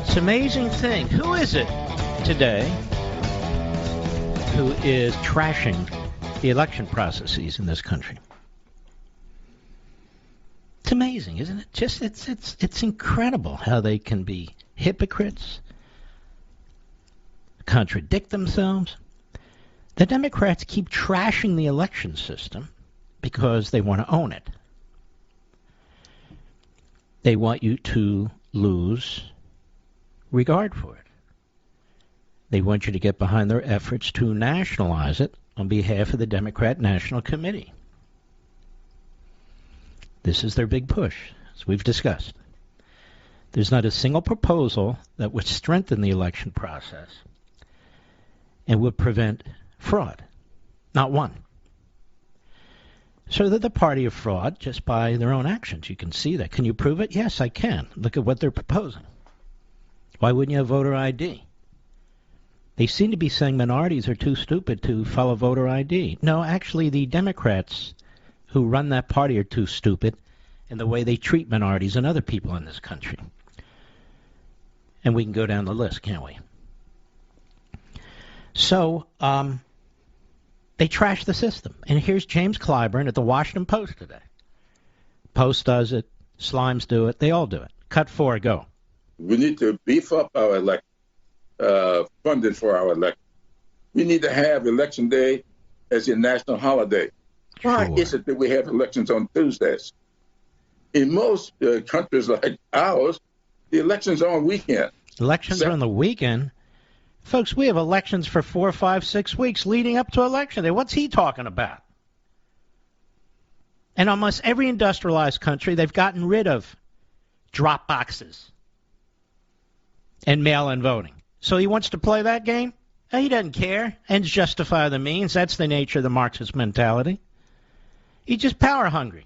It's an amazing thing. Who is it today who is trashing the election processes in this country? It's amazing, isn't it? Just it's incredible how they can be hypocrites, contradict themselves. The Democrats keep trashing the election system because they want to own it. They want you to lose regard for it. They want you to get behind their efforts to nationalize it on behalf of the Democrat National Committee. This is their big push, as we've discussed. There's not a single proposal that would strengthen the election process and would prevent fraud. Not one. So they're the party of fraud just by their own actions. You can see that. Can you prove it? Yes, I can. Look at what they're proposing. Why wouldn't you have voter ID? They seem to be saying minorities are too stupid to follow voter ID. No, actually, the Democrats who run that party are too stupid in the way they treat minorities and other people in this country. And we can go down the list, can't we? So, they trash the system. And here's James Clyburn at the Washington Post today. Post does it. Slimes do it. They all do it. Cut 4, go. We need to beef up our funding for our election. We need to have Election Day as a national holiday. Why is it that we have elections on Tuesdays? In most countries like ours, the elections are on weekend. Elections are on the weekend? Folks, we have elections for 4, 5, 6 weeks leading up to Election Day. What's he talking about? And almost every industrialized country, they've gotten rid of drop boxes and mail-in voting. So he wants to play that game? He doesn't care. Ends justify the means. That's the nature of the Marxist mentality. He's just power hungry.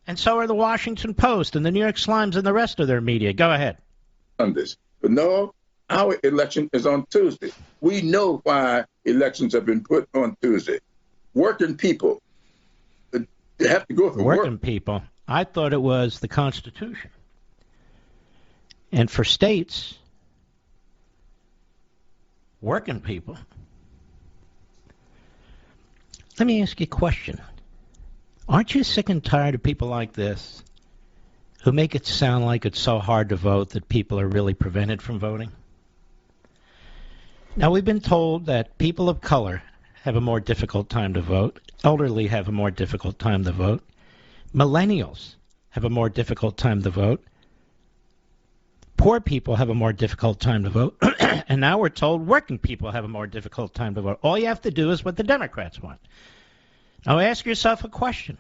And so are the Washington Post and the New York Slimes and the rest of their media. Go ahead. But no, our election is on Tuesday. We know why elections have been put on Tuesday. Working people, they have to go to work. Working people. I thought it was the Constitution. And for states, working people. Let me ask you a question. Aren't you sick and tired of people like this who make it sound like it's so hard to vote that people are really prevented from voting? Now, we've been told that people of color have a more difficult time to vote. Elderly have a more difficult time to vote. Millennials have a more difficult time to vote. Poor people have a more difficult time to vote. And now we're told working people have a more difficult time to vote. All you have to do is what the Democrats want. Now ask yourself a question.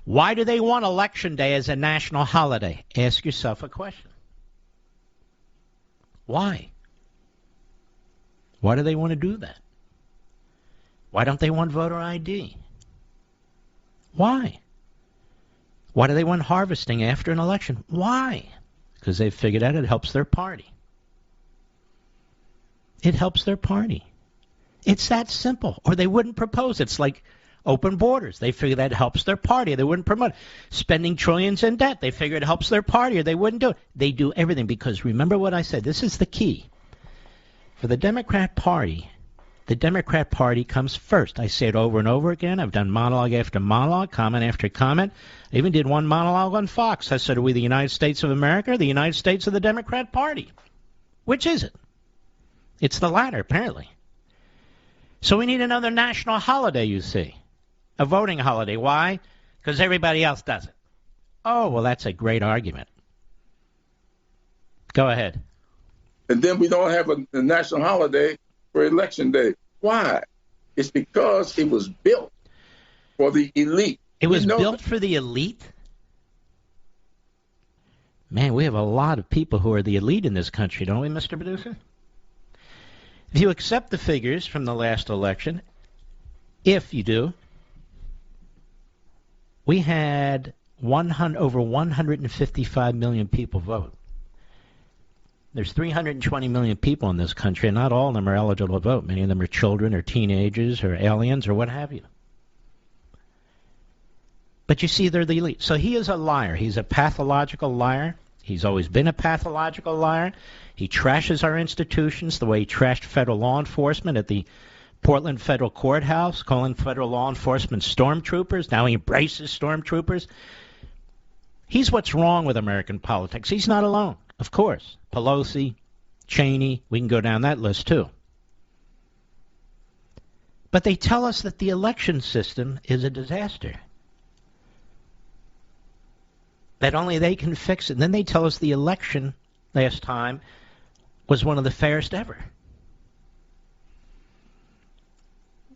Why do they want Election Day as a national holiday? Ask yourself a question. Why? Why do they want to do that? Why don't they want voter ID? Why? Why do they want harvesting after an election? Why? Because they've figured out it helps their party. It helps their party. It's that simple. Or they wouldn't propose it. It's like open borders. They figure that helps their party. They wouldn't promote it. Spending trillions in debt. They figure it helps their party or they wouldn't do it. They do everything because remember what I said. This is the key. For the Democrat Party comes first. I say it over and over again. I've done monologue after monologue, comment after comment. I even did one monologue on Fox. I said, are we the United States of America or the United States of the Democrat Party? Which is it? It's the latter, apparently. So we need another national holiday, you see. A voting holiday. Why? Because everybody else does it. Oh, well, that's a great argument. Go ahead. And then we don't have a national holiday for Election Day. Why? It's because it was built for the elite. It was built for the elite? Man, we have a lot of people who are the elite in this country, don't we, Mr. Producer? If you accept the figures from the last election, if you do, we had over 155 million people vote. There's 320 million people in this country, and not all of them are eligible to vote. Many of them are children or teenagers or aliens or what have you. But you see, they're the elite. So he is a liar. He's a pathological liar. He's always been a pathological liar. He trashes our institutions the way he trashed federal law enforcement at the Portland Federal Courthouse, calling federal law enforcement stormtroopers. Now he embraces stormtroopers. He's what's wrong with American politics. He's not alone, of course. Pelosi, Cheney, we can go down that list too. But they tell us that the election system is a disaster. That only they can fix it. And then they tell us the election last time was one of the fairest ever.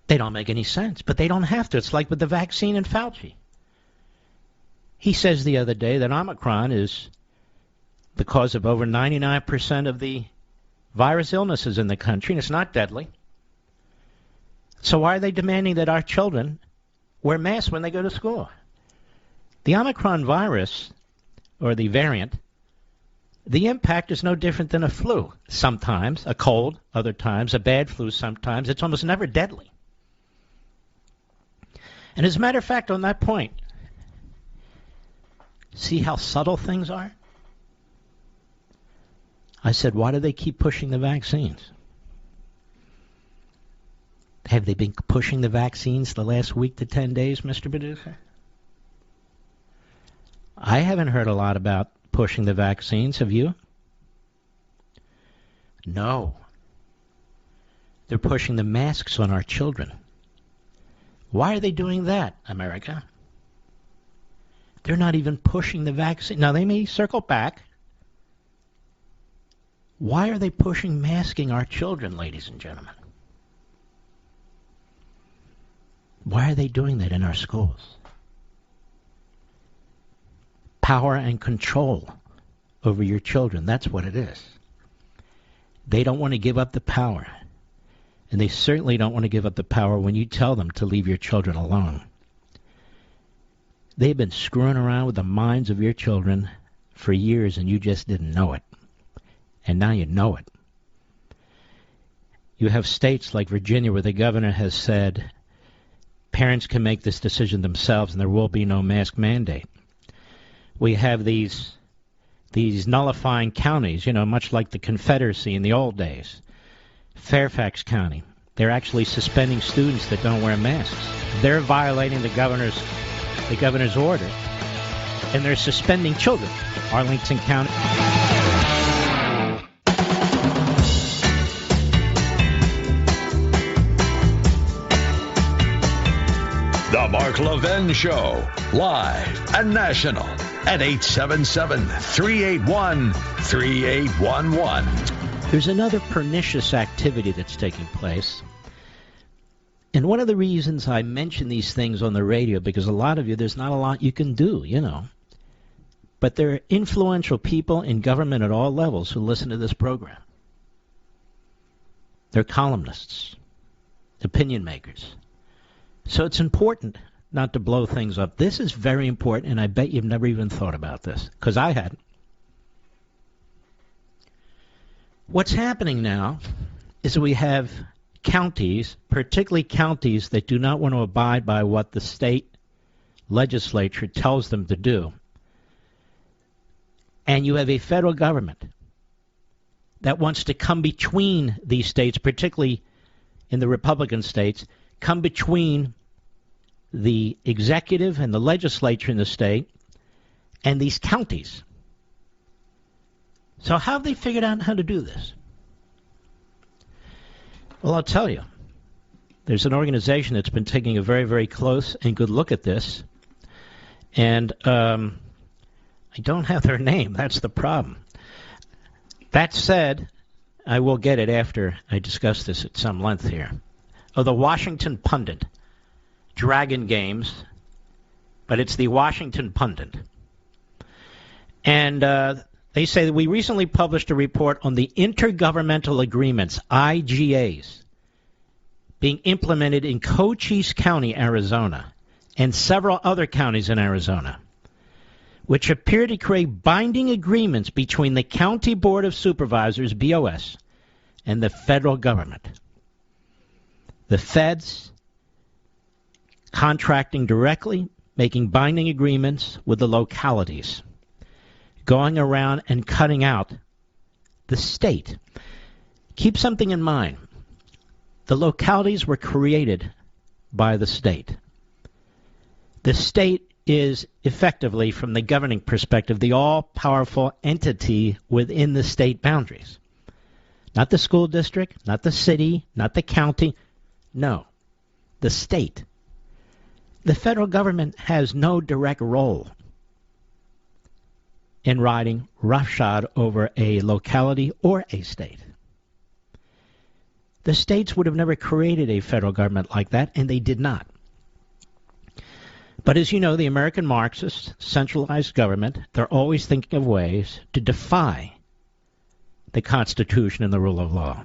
They don't make any sense, but they don't have to. It's like with the vaccine and Fauci. He says the other day that Omicron is the cause of over 99% of the virus illnesses in the country, and it's not deadly. So why are they demanding that our children wear masks when they go to school? The Omicron virus, or the variant, the impact is no different than a flu. Sometimes a cold, other times a bad flu, sometimes it's almost never deadly. And as a matter of fact, on that point, see how subtle things are? I said, why do they keep pushing the vaccines? Have they been pushing the vaccines the last week to 10 days, Mr. Producer? I haven't heard a lot about pushing the vaccines. Have you? No. They're pushing the masks on our children. Why are they doing that, America? They're not even pushing the vaccine. Now, they may circle back. Why are they pushing masking our children, ladies and gentlemen? Why are they doing that in our schools? Power and control over your children. That's what it is. They don't want to give up the power. And they certainly don't want to give up the power when you tell them to leave your children alone. They've been screwing around with the minds of your children for years, and you just didn't know it. And now you know it. You have states like Virginia where the governor has said parents can make this decision themselves and there will be no mask mandate. We have these nullifying counties, much like the Confederacy in the old days. Fairfax County, they're actually suspending students that don't wear masks. They're violating the governor's order, and they're suspending children. Arlington County. The Mark Levin Show, live and national at 877-381-3811. There's another pernicious activity that's taking place. And one of the reasons I mention these things on the radio, because a lot of you, there's not a lot you can do, But there are influential people in government at all levels who listen to this program. They're columnists, opinion makers. So it's important not to blow things up. This is very important, and I bet you've never even thought about this, because I hadn't. What's happening now is that we have counties, particularly counties that do not want to abide by what the state legislature tells them to do. And you have a federal government that wants to come between these states, particularly in the Republican states, come between the executive and the legislature in the state and these counties. So how have they figured out how to do this? Well, I'll tell you. There's an organization that's been taking a very, very close and good look at this. And I don't have their name. That's the problem. That said, I will get it after I discuss this at some length here. Oh, the Washington Pundit. Dragon Games. But it's the Washington Pundit. And they say that we recently published a report on the intergovernmental agreements, IGAs, being implemented in Cochise County, Arizona, and several other counties in Arizona, which appear to create binding agreements between the County Board of Supervisors, BOS, and the federal government. The feds contracting directly, making binding agreements with the localities, going around and cutting out the state. Keep something in mind. The localities were created by the state. The state is effectively, from the governing perspective, the all-powerful entity within the state boundaries. Not the school district, not the city, not the county. No, the state. The federal government has no direct role in riding roughshod over a locality or a state. The states would have never created a federal government like that, and they did not. But as you know, the American Marxists, centralized government, they're always thinking of ways to defy the Constitution and the rule of law.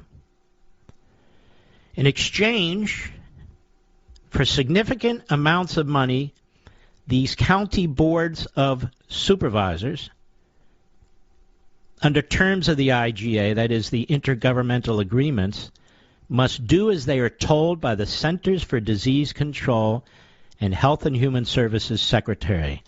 In exchange for significant amounts of money, these county boards of supervisors under terms of the IGA, that is the intergovernmental agreements, must do as they are told by the Centers for Disease Control and Health and Human Services Secretary.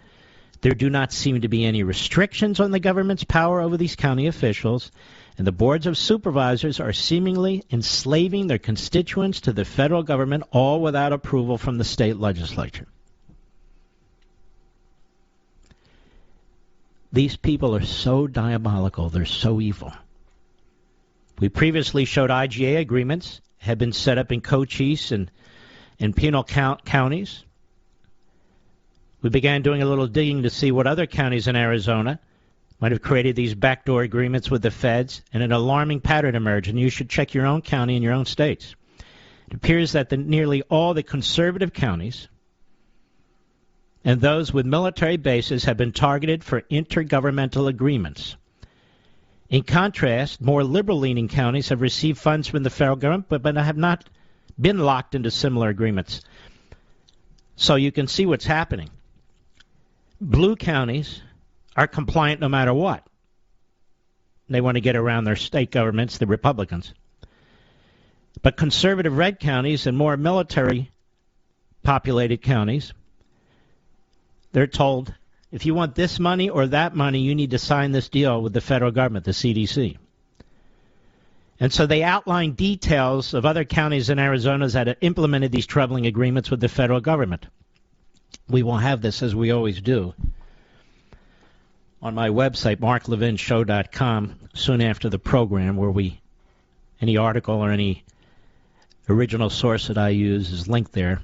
There do not seem to be any restrictions on the government's power over these county officials, and the boards of supervisors are seemingly enslaving their constituents to the federal government, all without approval from the state legislature. These people are so diabolical. They're so evil. We previously showed IGA agreements had been set up in Cochise and Pinal counties. We began doing a little digging to see what other counties in Arizona might have created these backdoor agreements with the feds, and an alarming pattern emerged, and you should check your own county and your own states. It appears that nearly all the conservative counties and those with military bases have been targeted for intergovernmental agreements. In contrast, more liberal-leaning counties have received funds from the federal government but have not been locked into similar agreements. So you can see what's happening. Blue counties are compliant no matter what. They want to get around their state governments, the Republicans. But conservative red counties and more military-populated counties, they're told, if you want this money or that money, you need to sign this deal with the federal government, the CDC. And so they outline details of other counties in Arizona that have implemented these troubling agreements with the federal government. We will have this, as we always do, on my website, marklevinshow.com, soon after the program, where any article or any original source that I use is linked there,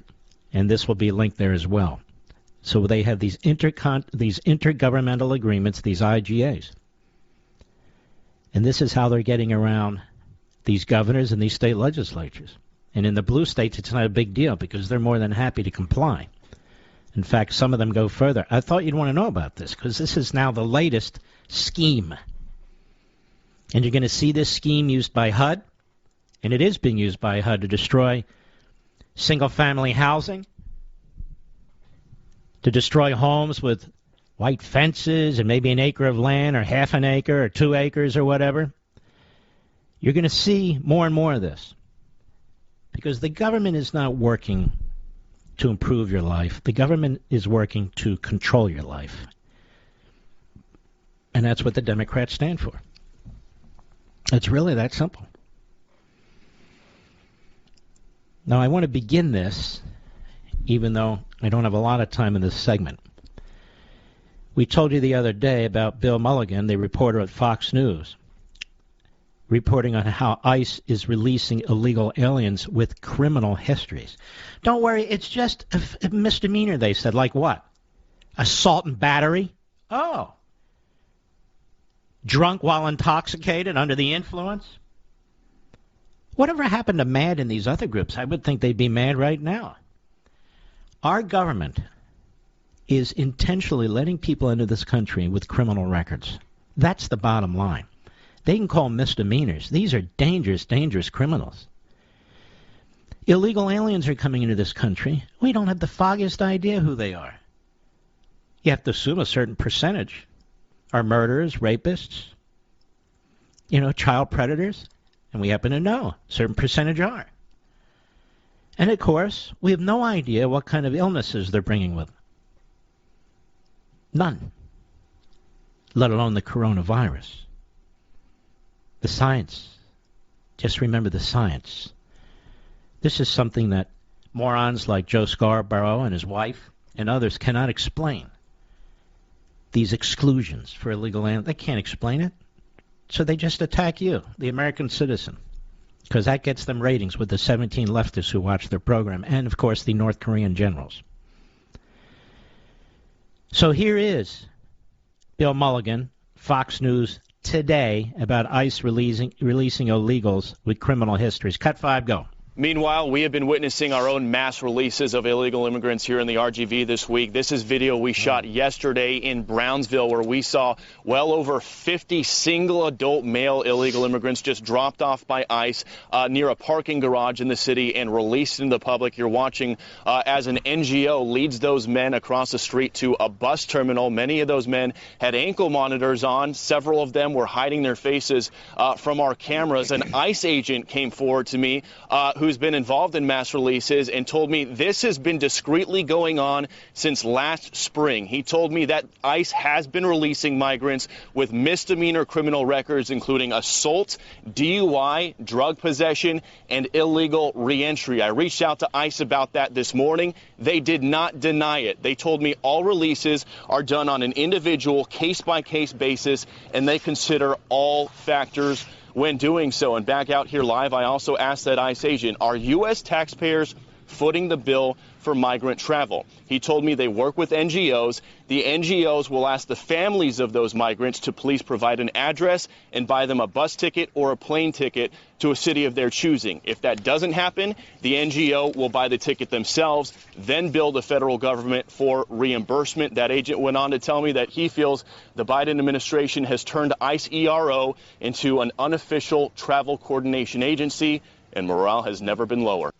and this will be linked there as well. So they have these intergovernmental agreements, these IGAs. And this is how they're getting around these governors and these state legislatures. And in the blue states, it's not a big deal because they're more than happy to comply. In fact, some of them go further. I thought you'd want to know about this because this is now the latest scheme. And you're going to see this scheme used by HUD, and it is being used by HUD to destroy single-family housing, to destroy homes with white fences and maybe an acre of land or half an acre or 2 acres or whatever. You're going to see more and more of this because the government is not working to improve your life. The government is working to control your life. And that's what the Democrats stand for. It's really that simple. Now, I want to begin this, even though I don't have a lot of time in this segment. We told you the other day about Bill Mulligan, the reporter at Fox News, reporting on how ICE is releasing illegal aliens with criminal histories. Don't worry, it's just a misdemeanor, they said. Like what? Assault and battery? Oh. Drunk while intoxicated, under the influence? Whatever happened to mad in these other groups? I would think they'd be mad right now. Our government is intentionally letting people into this country with criminal records. That's the bottom line. They can call them misdemeanors. These are dangerous, dangerous criminals. Illegal aliens are coming into this country. We don't have the foggiest idea who they are. You have to assume a certain percentage are murderers, rapists, child predators, and we happen to know a certain percentage are. And, of course, we have no idea what kind of illnesses they're bringing with them. None. Let alone the coronavirus. The science. Just remember the science. This is something that morons like Joe Scarborough and his wife and others cannot explain. These exclusions for illegal aliens, they can't explain it. So they just attack you, the American citizen, because that gets them ratings with the 17 leftists who watch their program and, of course, the North Korean generals. So here is Bill Mulligan, Fox News today, about ICE releasing illegals with criminal histories. Cut 5, go. Meanwhile, we have been witnessing our own mass releases of illegal immigrants here in the RGV this week. This is video we shot yesterday in Brownsville, where we saw well over 50 single adult male illegal immigrants just dropped off by ICE near a parking garage in the city and released into the public. You're watching as an NGO leads those men across the street to a bus terminal. Many of those men had ankle monitors on. Several of them were hiding their faces from our cameras. An ICE agent came forward to me who's been involved in mass releases and told me this has been discreetly going on since last spring. He told me that ICE has been releasing migrants with misdemeanor criminal records, including assault, DUI, drug possession, and illegal reentry. I reached out to ICE about that this morning. They did not deny it. They told me all releases are done on an individual case-by-case basis, and they consider all factors when doing so. And back out here live, I also asked that ICE agent, are U.S. taxpayers footing the bill for migrant travel? He told me they work with NGOs. The NGOs will ask the families of those migrants to please provide an address and buy them a bus ticket or a plane ticket to a city of their choosing. If that doesn't happen, the NGO will buy the ticket themselves, then bill the federal government for reimbursement. That agent went on to tell me that he feels the Biden administration has turned ICE ERO into an unofficial travel coordination agency, and morale has never been lower.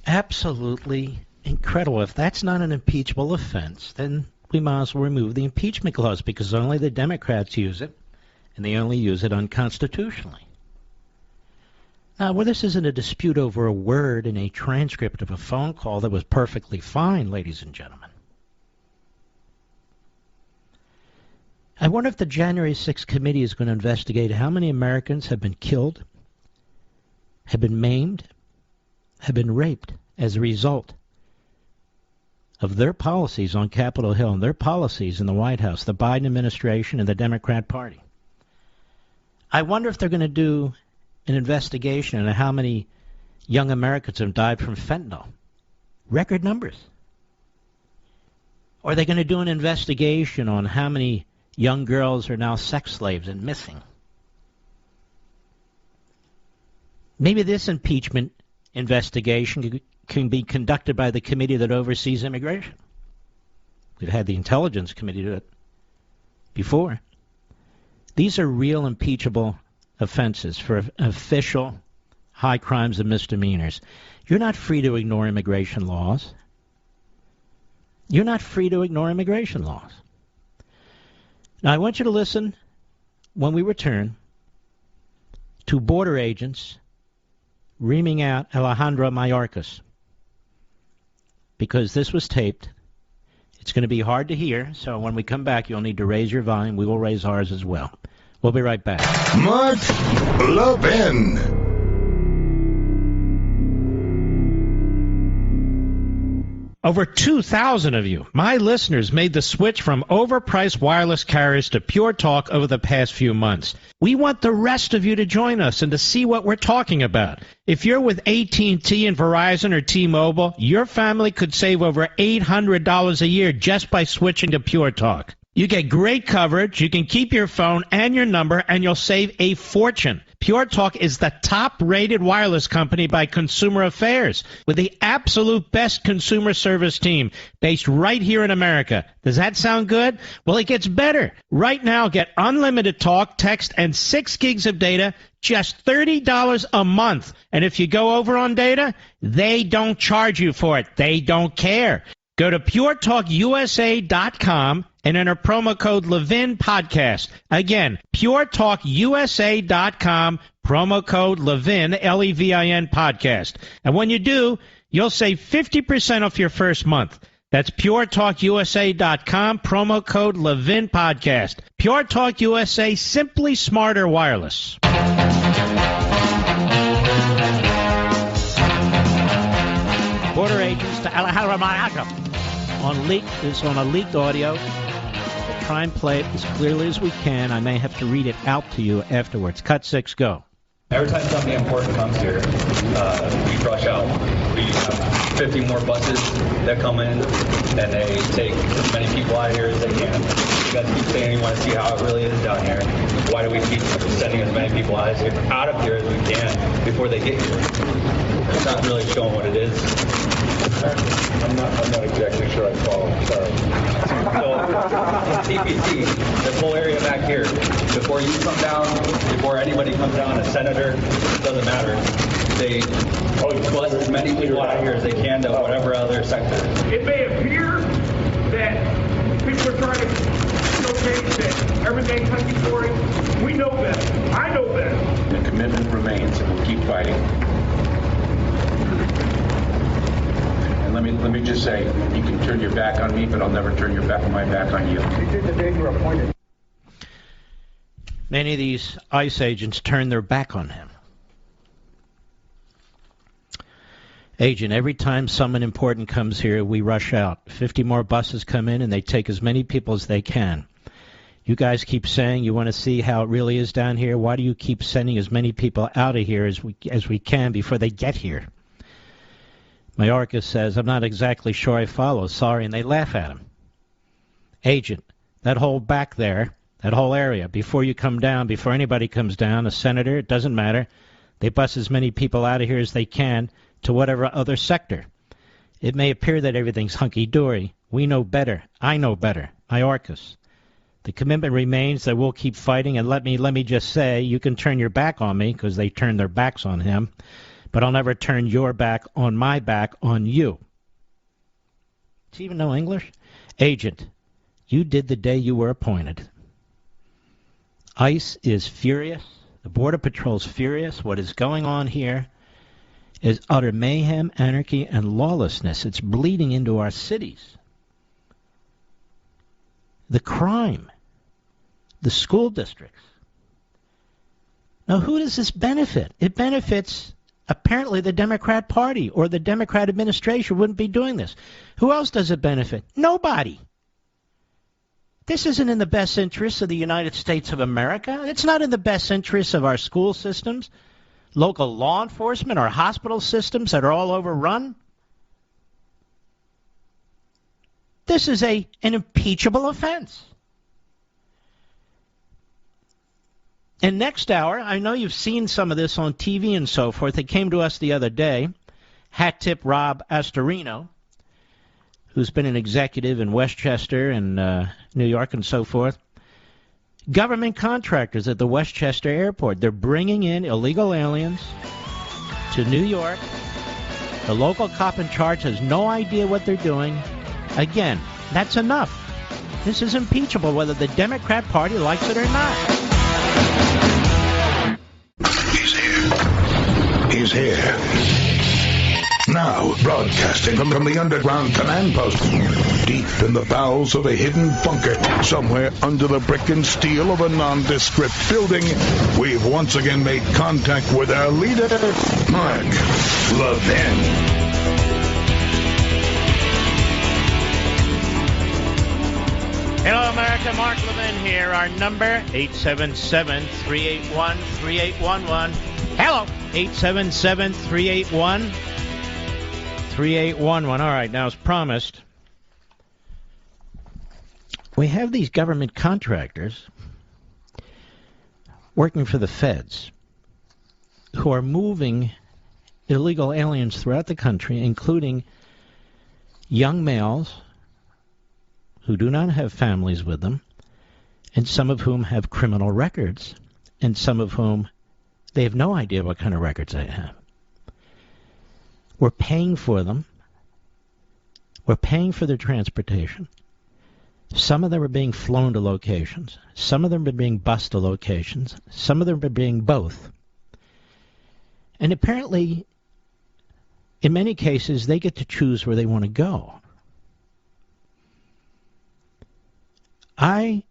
Absolutely incredible. If that's not an impeachable offense, then we might as well remove the impeachment clause, because only the Democrats use it, and they only use it unconstitutionally. Now, well, this isn't a dispute over a word in a transcript of a phone call that was perfectly fine, ladies and gentlemen. I wonder if the January 6th committee is going to investigate how many Americans have been killed, have been maimed, have been raped as a result of their policies on Capitol Hill and their policies in the White House, the Biden administration and the Democrat Party. I wonder if they're going to do an investigation into how many young Americans have died from fentanyl. Record numbers. Or are they going to do an investigation on how many young girls are now sex slaves and missing? Maybe this impeachment investigation can be conducted by the committee that oversees immigration. We've had the Intelligence Committee do it before. These are real impeachable offenses for official high crimes and misdemeanors. You're not free to ignore immigration laws. You're not free to ignore immigration laws. Now, I want you to listen when we return to border agents reaming out Alejandro Mayorkas, because this was taped. It's going to be hard to hear, so when we come back, you'll need to raise your volume. We will raise ours as well. We'll be right back. Mark Levin. Over 2,000 of you, my listeners, made the switch from overpriced wireless carriers to Pure Talk over the past few months. We want the rest of you to join us and to see what we're talking about. If you're with AT&T and Verizon or T-Mobile, your family could save over $800 a year just by switching to Pure Talk. You get great coverage, you can keep your phone and your number, and you'll save a fortune. Pure Talk is the top-rated wireless company by Consumer Affairs, with the absolute best consumer service team based right here in America. Does that sound good? Well, it gets better. Right now, get unlimited talk, text, and 6 gigs of data, just $30 a month. And if you go over on data, they don't charge you for it. They don't care. Go to puretalkusa.com and enter promo code Levin Podcast. Again, puretalkusa.com, promo code Levin, L-E-V-I-N Podcast. And when you do, you'll save 50% off your first month. That's puretalkusa.com, promo code Levin Podcast. Pure Talk USA, simply smarter wireless. Border agents to Alejandro Mayorkas on a leaked audio. We'll try and play it as clearly as we can. I may have to read it out to you afterwards. Cut 6, go. Every time something important comes here, we rush out. We have 50 more buses that come in, and they take as many people out of here as they can. guys keep saying you want to see how it really is down here. Why do we keep sending as many people out of here as we can before they get here? It's not really showing what it is. I'm not exactly sure I follow. Sorry. So, TPC, this whole area back here, before you come down, before anybody comes down, a senator, it doesn't matter. They bus as many people out of here as they can to whatever other sector. It may appear that people are trying to showcase that everything's hunky-dory. We know better. I know better. The commitment remains, and we'll keep fighting. And let me just say, you can turn your back on me, but I'll never turn my back on you. The day you were appointed. Many of these ICE agents turn their back on him. Agent, every time someone important comes here, we rush out. 50 more buses come in, and they take as many people as they can. You guys keep saying you want to see how it really is down here. Why do you keep sending as many people out of here as we can before they get here? Mayorkas says, I'm not exactly sure I follow. Sorry, and they laugh at him. Agent, that whole back there, that whole area, before you come down, before anybody comes down, a senator, it doesn't matter. They bus as many people out of here as they can to whatever other sector. It may appear that everything's hunky-dory. We know better. I know better. Mayorkas. The commitment remains that we'll keep fighting, and let me just say, you can turn your back on me, because they turned their backs on him, but I'll never turn your back on my back on you. Does he even know English? Agent, you did the day you were appointed. ICE is furious. The Border Patrol's furious. What is going on here is utter mayhem, anarchy, and lawlessness. It's bleeding into our cities. The crime, the school districts. Now, who does this benefit? It benefits, apparently, the Democrat Party, or the Democrat administration wouldn't be doing this. Who else does it benefit? Nobody. This isn't in the best interests of the United States of America. It's not in the best interests of our school systems, local law enforcement, our hospital systems that are all overrun. This is an impeachable offense. And next hour, I know you've seen some of this on TV and so forth. It came to us the other day. Hat tip Rob Astorino, who's been an executive in Westchester and New York and so forth. Government contractors at the Westchester airport, they're bringing in illegal aliens to New York. The local cop in charge has no idea what they're doing. Again, that's enough. This is impeachable whether the Democrat Party likes it or not. He's here. He's here. Now, broadcasting from the underground command post, deep in the bowels of a hidden bunker, somewhere under the brick and steel of a nondescript building, we've once again made contact with our leader, Mark Levin. Hello, America. Mark Levin here. Our number, 877-381-3811. Hello, 877-381-3811. All right, now, as promised, we have these government contractors working for the feds who are moving illegal aliens throughout the country, including young males who do not have families with them, and some of whom have criminal records, and some of whom they have no idea what kind of records they have. We're paying for them. We're paying for their transportation. Some of them are being flown to locations. Some of them are being bused to locations. Some of them are being both. And apparently, in many cases, they get to choose where they want to go. I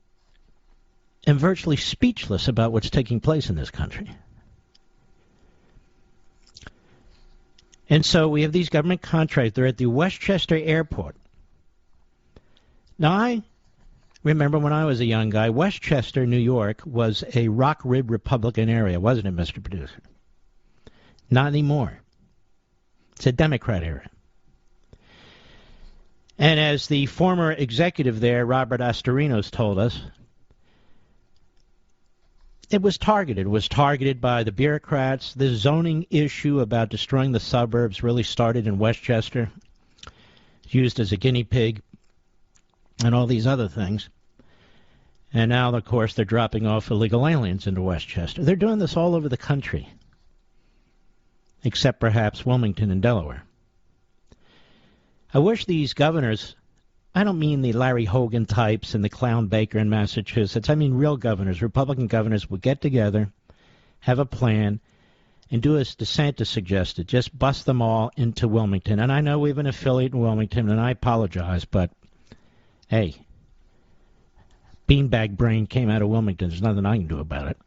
am virtually speechless about what's taking place in this country. And so we have these government contracts. They're at the Westchester airport. Now, I remember when I was a young guy, Westchester, New York, was a rock-rib Republican area, wasn't it, Mr. Producer? Not anymore. It's a Democrat area. And as the former executive there, Robert Astorinos, told us, it was targeted. It was targeted by the bureaucrats. The zoning issue about destroying the suburbs really started in Westchester, used as a guinea pig, and all these other things. And now, of course, they're dropping off illegal aliens into Westchester. They're doing this all over the country, except perhaps Wilmington and Delaware. I wish these governors, I don't mean the Larry Hogan types and the Clown Baker in Massachusetts, I mean real governors, Republican governors, would get together, have a plan, and do as DeSantis suggested, just bust them all into Wilmington. And I know we have an affiliate in Wilmington, and I apologize, but hey, beanbag brain came out of Wilmington. There's nothing I can do about it.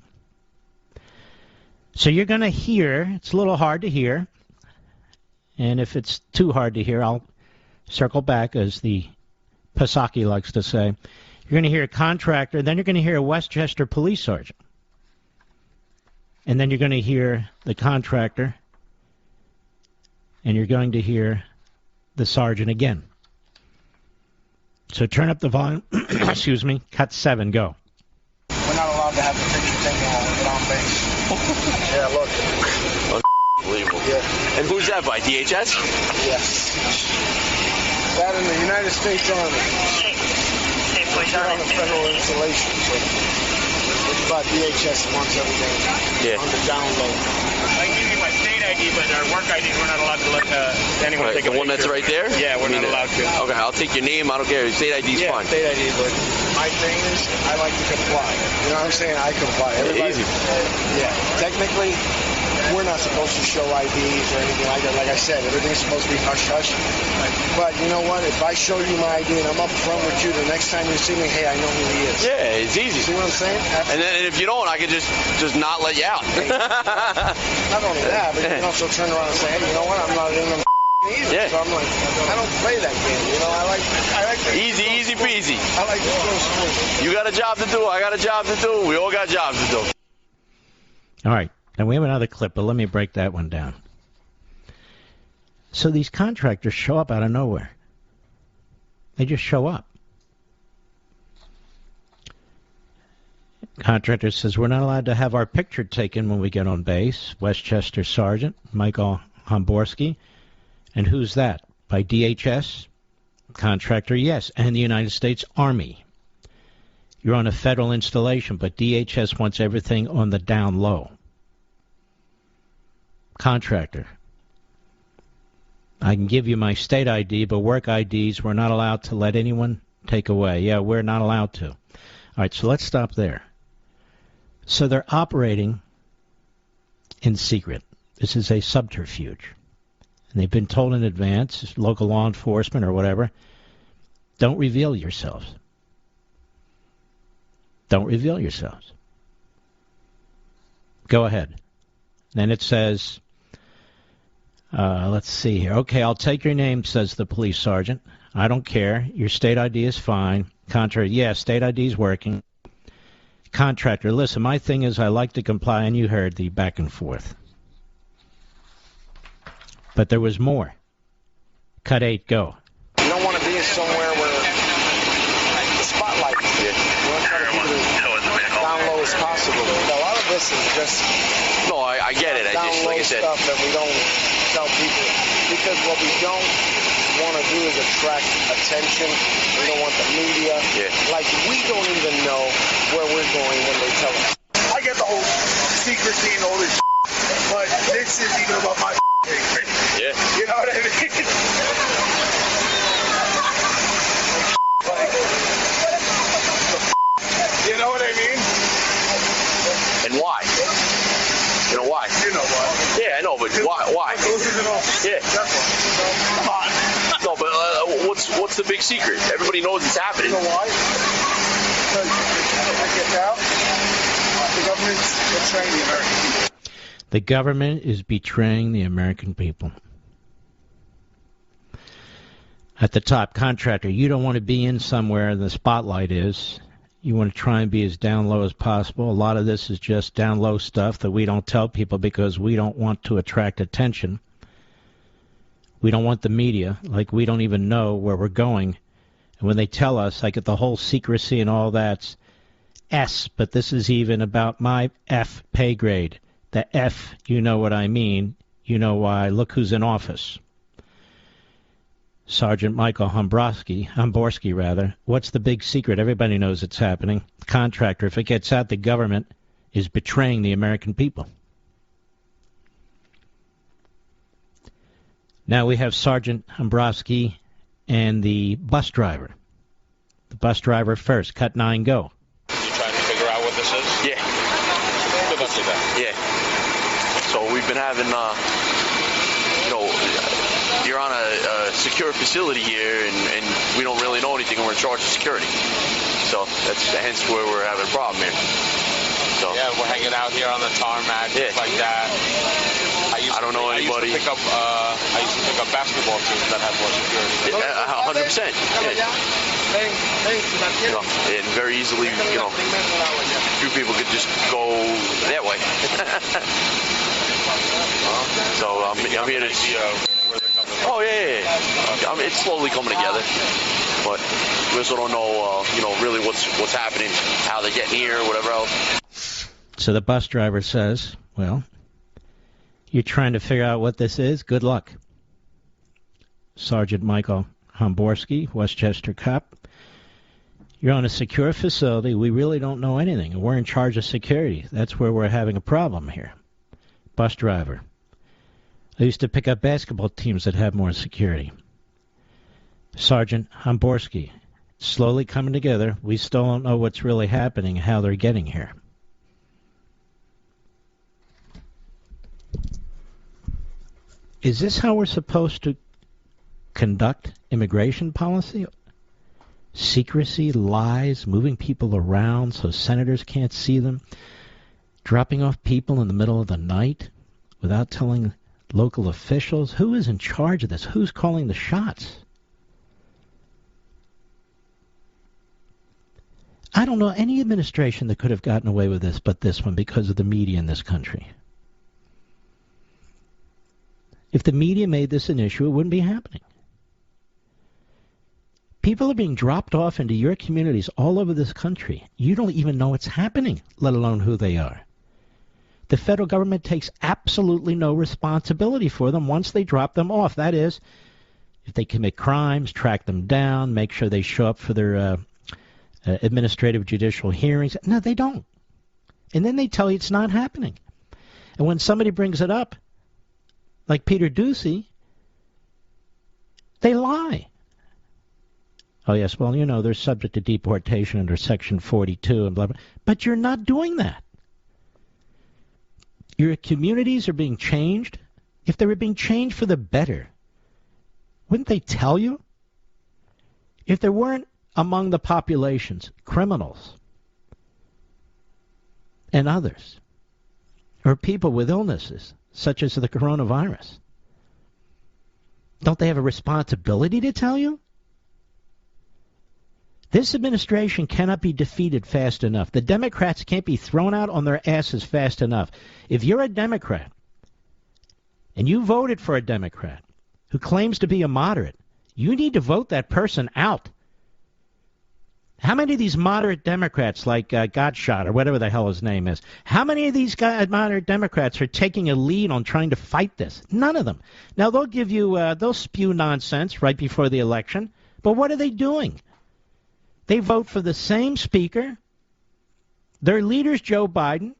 So you're going to hear, it's a little hard to hear, and if it's too hard to hear, I'll circle back, as the Pasaki likes to say. You're going to hear a contractor, then you're going to hear a Westchester police sergeant. And then you're going to hear the contractor, and you're going to hear the sergeant again. So turn up the volume. Excuse me. Cut 7. Go. We're not allowed to have the picture taken while we get on base. Yeah, look. Unbelievable. Yeah. And who's that by? DHS? Yes. That in the United States Army. We're on a federal installation, so but DHS wants everything on the down low. I can give you my state ID, but our work ID, we're not allowed to let anyone take a picture. The one that's right there? Yeah, we're not allowed to. Okay, I'll take your name. I don't care. State ID's fine. Yeah, state ID, but my thing is I like to comply. You know what I'm saying? I comply. Everybody, easy. Yeah, technically, we're not supposed to show IDs or anything like that. Like I said, everything's supposed to be hush-hush. But you know what? If I show you my ID and I'm up front with you, the next time you see me, hey, I know who he is. Yeah, it's easy. See what I'm saying? And then if you don't, I can just not let you out. Not only that, but you can also turn around and say, hey, you know what? I'm not in them either. Yeah. So I'm like, I don't play that game. You know, I like to easy peasy. I like to go sports. You got a job to do. I got a job to do. We all got jobs to do. All right. Now we have another clip, but let me break that one down. So these contractors show up out of nowhere. They just show up. Contractor says, we're not allowed to have our picture taken when we get on base. Westchester Sergeant Michael Homborski. And who's that? By DHS? Contractor, yes. And the United States Army. You're on a federal installation, but DHS wants everything on the down low. Contractor. I can give you my state ID, but work IDs we're not allowed to let anyone take away. Yeah, we're not allowed to. All right, so let's stop there. So they're operating in secret. This is a subterfuge. And they've been told in advance, local law enforcement or whatever, don't reveal yourselves. Don't reveal yourselves. Go ahead. Then it says, let's see here. Okay, I'll take your name, says the police sergeant. I don't care. Your state ID is fine. Contractor, yeah, state ID is working. Contractor, listen, my thing is I like to comply, and you heard the back and forth. But there was more. Cut 8, go. You don't want to be somewhere where the spotlight is here. You want to try to keep it as down low as possible. A lot of this is just no, I get it. I just, like I said, stuff that we don't tell people because what we don't want to do is attract attention. We don't want the media. Yeah. Like we don't even know where we're going when they tell us. I get the whole secrecy and all this, but this is even about my secret. Yeah. You know what I mean? Like, you know what I mean? And why? You know why? You know why? Yeah, I know, but why? Yeah. Come on. No, but what's the big secret? Everybody knows it's happening. You know why? Because I get out. The government's betraying the American people. The government is betraying the American people. At the top, contractor, you don't want to be in somewhere the spotlight is. You want to try and be as down low as possible. A lot of this is just down low stuff that we don't tell people because we don't want to attract attention. We don't want the media, like we don't even know where we're going. And when they tell us, I get the whole secrecy and all that's S, but this is even about my F pay grade. The F, you know what I mean. You know why. Look who's in office. Sergeant Michael Homborski, what's the big secret? Everybody knows it's happening. Contractor, if it gets out, the government is betraying the American people. Now we have Sergeant Homborski and the bus driver. The bus driver first. Cut 9, go. You trying to figure out what this is? Yeah. Good luck with that. Yeah. So we've been having, you're on a secure facility here, and we don't really know anything, and we're in charge of security. So that's hence where we're having a problem here. So yeah, we're hanging out here on the tarmac, just like that. I don't know anybody. I used to pick up basketball teams that have more security. 100%. Yeah. And very easily, few people could just go that way. So I'm here to see where they're coming from. Oh yeah. I mean, it's slowly coming together, but we also don't know, really what's happening, how they're getting here, whatever else. So the bus driver says, well, you're trying to figure out what this is? Good luck. Sergeant Michael Homborski, Westchester cop. You're on a secure facility. We really don't know anything. We're in charge of security. That's where we're having a problem here. Bus driver. I used to pick up basketball teams that have more security. Sergeant Homborski. Slowly coming together. We still don't know what's really happening, how they're getting here. Is this how we're supposed to conduct immigration policy? Secrecy, lies, moving people around so senators can't see them, dropping off people in the middle of the night without telling local officials? Who is in charge of this? Who's calling the shots? I don't know any administration that could have gotten away with this but this one because of the media in this country. If the media made this an issue, it wouldn't be happening. People are being dropped off into your communities all over this country. You don't even know it's happening, let alone who they are. The federal government takes absolutely no responsibility for them once they drop them off. That is, if they commit crimes, track them down, make sure they show up for their administrative judicial hearings. No, they don't. And then they tell you it's not happening. And when somebody brings it up, like Peter Ducey, they lie. Oh, yes, well, they're subject to deportation under Section 42 and blah, blah. But you're not doing that. Your communities are being changed. If they were being changed for the better, wouldn't they tell you? If there weren't among the populations criminals and others, or people with illnesses, such as the coronavirus, don't they have a responsibility to tell you? This administration cannot be defeated fast enough. The Democrats can't be thrown out on their asses fast enough. If you're a Democrat and you voted for a Democrat who claims to be a moderate, you need to vote that person out. How many of these moderate Democrats, like Godshot or whatever the hell his name is, how many of these moderate Democrats are taking a lead on trying to fight this? None of them. Now, they'll give you, they'll spew nonsense right before the election, but what are they doing? They vote for the same speaker. Their leader's Joe Biden.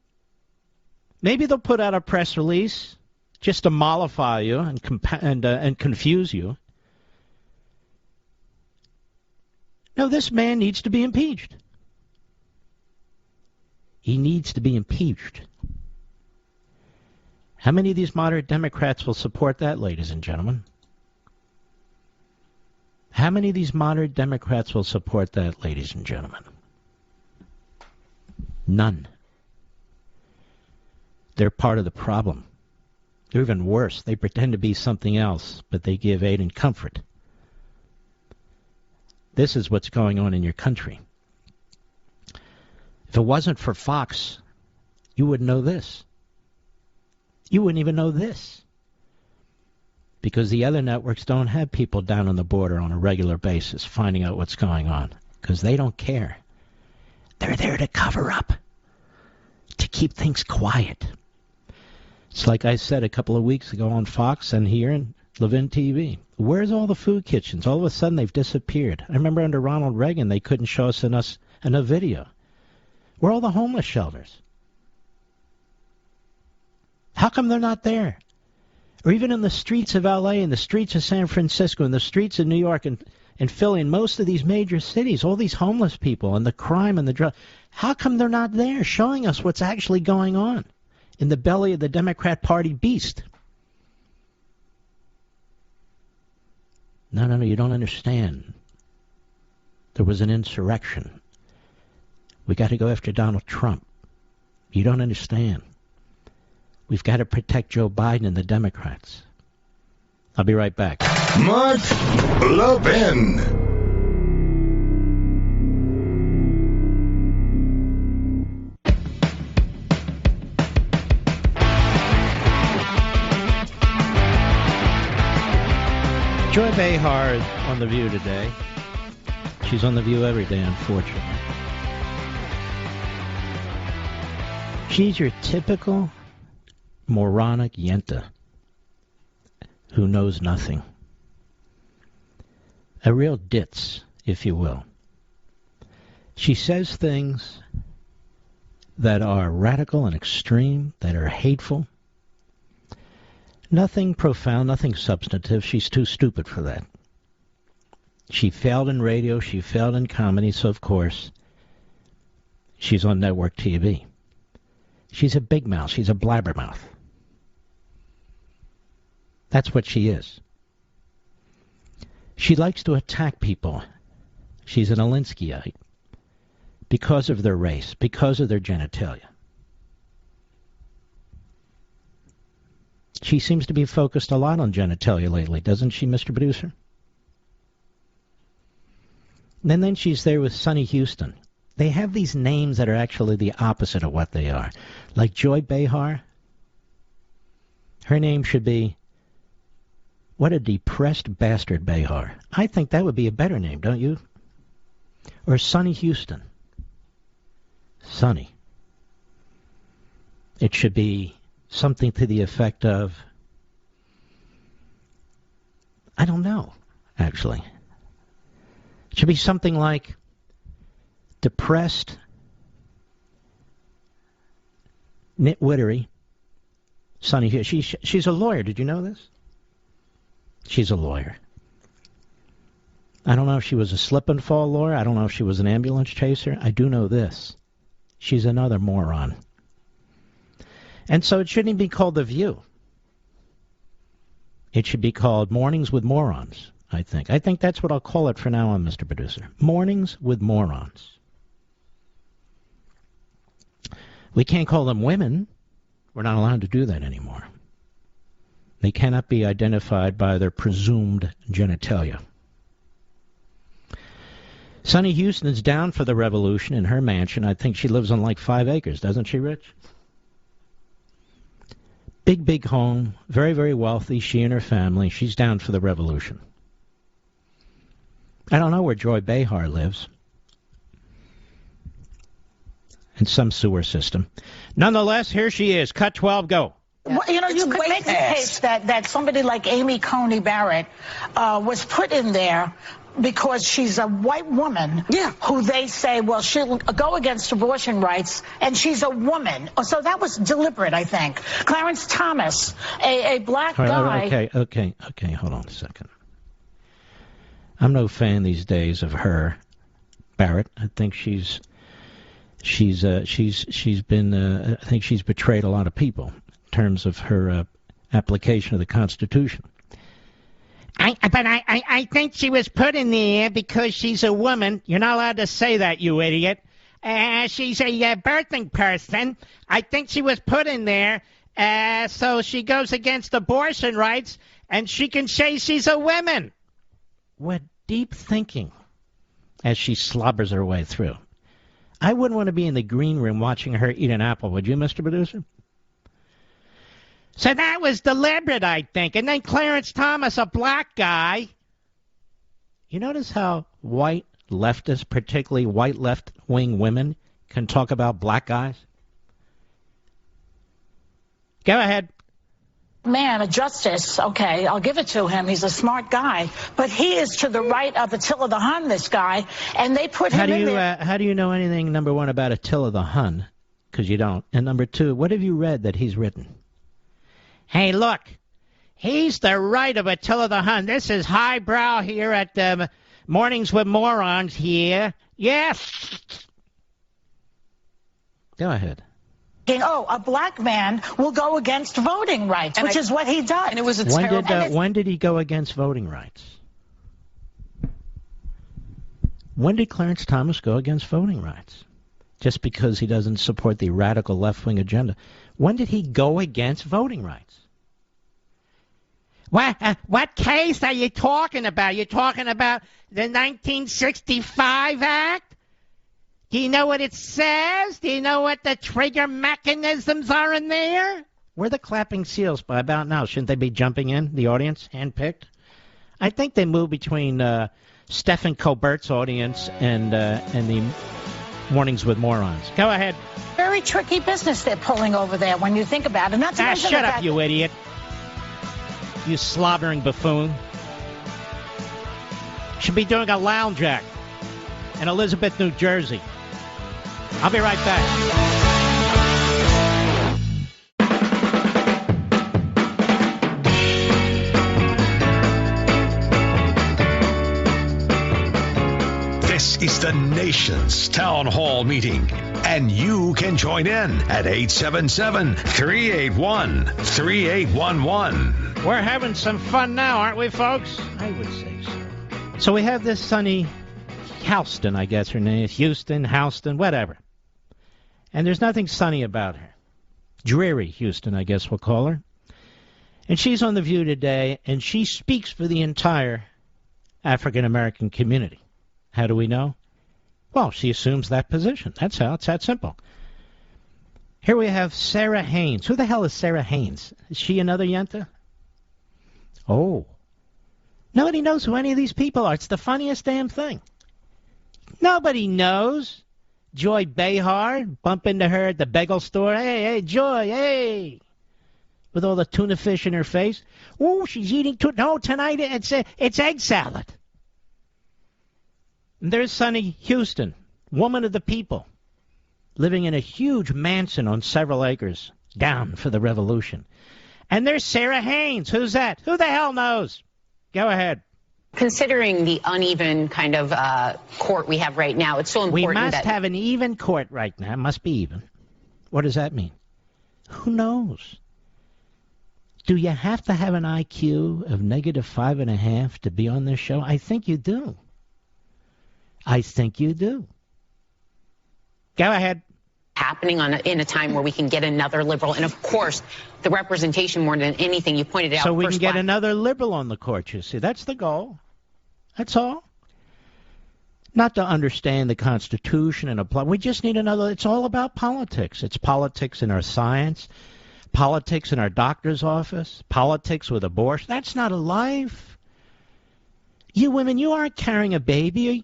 Maybe they'll put out a press release just to mollify you and confuse you. No, this man needs to be impeached. He needs to be impeached. How many of these moderate Democrats will support that, ladies and gentlemen? How many of these moderate Democrats will support that, ladies and gentlemen? None. They're part of the problem. They're even worse. They pretend to be something else, but they give aid and comfort. This is what's going on in your country. If it wasn't for Fox, you wouldn't know this. You wouldn't even know this. because the other networks don't have people down on the border on a regular basis finding out what's going on, because they don't care. They're there to cover up, to keep things quiet. It's like I said a couple of weeks ago on Fox and here in Levin TV. Where's all the food kitchens? All of a sudden they've disappeared. I remember under Ronald Reagan they couldn't show us in a video. Where are all the homeless shelters? How come they're not there? Or even in the streets of L.A., in the streets of San Francisco, in the streets of New York and Philly, and most of these major cities, all these homeless people and the crime and the drug. How come they're not there showing us what's actually going on in the belly of the Democrat Party beast? No, you don't understand. There was an insurrection. We got to go after Donald Trump. You don't understand. We've got to protect Joe Biden and the Democrats. I'll be right back. Mark Levin. Joy Behar is on The View today. She's on The View every day, unfortunately. She's your typical moronic yenta who knows nothing. A real ditz, if you will. She says things that are radical and extreme, that are hateful. Nothing profound, nothing substantive. She's too stupid for that. She failed in radio, she failed in comedy, so of course she's on network TV. She's a big mouth. She's a blabbermouth. That's what she is. She likes to attack people. She's an Alinskyite because of their race, because of their genitalia. She seems to be focused a lot on genitalia lately, doesn't she, Mr. Producer? And then she's there with Sonny Houston. They have these names that are actually the opposite of what they are. Like Joy Behar. Her name should be, what a depressed bastard Behar. I think that would be a better name, don't you? Or Sonny Houston. Sonny. It should be something to the effect of, I don't know, actually. It should be something like depressed, nitwittery, Sonny here. She's a lawyer. Did you know this? She's a lawyer. I don't know if she was a slip and fall lawyer. I don't know if she was an ambulance chaser. I do know this. She's another moron. And so it shouldn't be called The View. It should be called Mornings with Morons, I think. I think that's what I'll call it for now on, Mr. Producer. Mornings with Morons. We can't call them women. We're not allowed to do that anymore. They cannot be identified by their presumed genitalia. Sonny Houston's down for the revolution in her mansion. I think she lives on like 5 acres, doesn't she, Rich? Big, big home, very, very wealthy, she and her family. She's down for the revolution. I don't know where Joy Behar lives. In some sewer system. Nonetheless, here she is. Cut 12, go. Well, you know, you could make the case that somebody like Amy Coney Barrett was put in there because she's a white woman who they say, well, she'll go against abortion rights, and she's a woman. So that was deliberate, I think. Clarence Thomas, a black guy. Okay, hold on a second. I'm no fan these days of her, Barrett. I think she's been, I think she's betrayed a lot of people in terms of her application of the Constitution. I think she was put in there because she's a woman. You're not allowed to say that, you idiot. She's a birthing person. I think she was put in there so she goes against abortion rights and she can say she's a woman. What deep thinking as she slobbers her way through. I wouldn't want to be in the green room watching her eat an apple, would you, Mr. Producer? So that was deliberate, I think. And then Clarence Thomas, a black guy. You notice how white leftists, particularly white left-wing women, can talk about black guys? Go ahead. Man, a justice, okay, I'll give it to him. He's a smart guy. But he is to the right of Attila the Hun, this guy, and they put him in there. How do you know anything, number one, about Attila the Hun? Because you don't. And number two, what have you read that he's written? Hey, look, he's the right of Attila the Hun. This is highbrow here at Mornings with Morons here. Yes. Go ahead. Oh, a black man will go against voting rights, which is what he does. And it was a when did he go against voting rights? When did Clarence Thomas go against voting rights? Just because he doesn't support the radical left-wing agenda. When did he go against voting rights? What case are you talking about? You're talking about the 1965 Act? Do you know what it says? Do you know what the trigger mechanisms are in there? Where are the clapping seals by about now? Shouldn't they be jumping in, the audience, handpicked? I think they move between Stephen Colbert's audience and the Mornings with Morons. Go ahead. Very tricky business they're pulling over there when you think about it. Not to mention shut up, you idiot. You slobbering buffoon. Should be doing a lounge act in Elizabeth, New Jersey. I'll be right back. This is the nation's town hall meeting, and you can join in at 877-381-3811. We're having some fun now, aren't we, folks? I would say so. So we have this Sunny Houston, I guess her name is. Houston, Houston, whatever. And there's nothing sunny about her. Dreary Houston, I guess we'll call her. And she's on The View today, and she speaks for the entire African-American community. How do we know? Well, she assumes that position. That's how. It's that simple. Here we have Sarah Haynes. Who the hell is Sarah Haynes? Is she another Yenta? Oh. Nobody knows who any of these people are. It's the funniest damn thing. Nobody knows. Joy Behar, bump into her at the bagel store. Hey, Joy, hey. With all the tuna fish in her face. Oh, she's eating tuna. No, tonight it's egg salad. And there's Sunny Houston, woman of the people, living in a huge mansion on several acres, down for the revolution. And there's Sarah Haynes. Who's that? Who the hell knows? Go ahead. Considering the uneven kind of court we have right now, it's so important We must have an even court right now. It must be even. What does that mean? Who knows? Do you have to have an IQ of -5.5 to be on this show? I think you do. I think you do. Go ahead. Happening in a time where we can get another liberal. And, of course, the representation more than anything, you pointed out. So we can get another liberal on the court, you see. That's the goal. That's all. Not to understand the Constitution and apply. We just need another. It's all about politics. It's politics in our science, politics in our doctor's office, politics with abortion. That's not a life. You women, you aren't carrying a baby.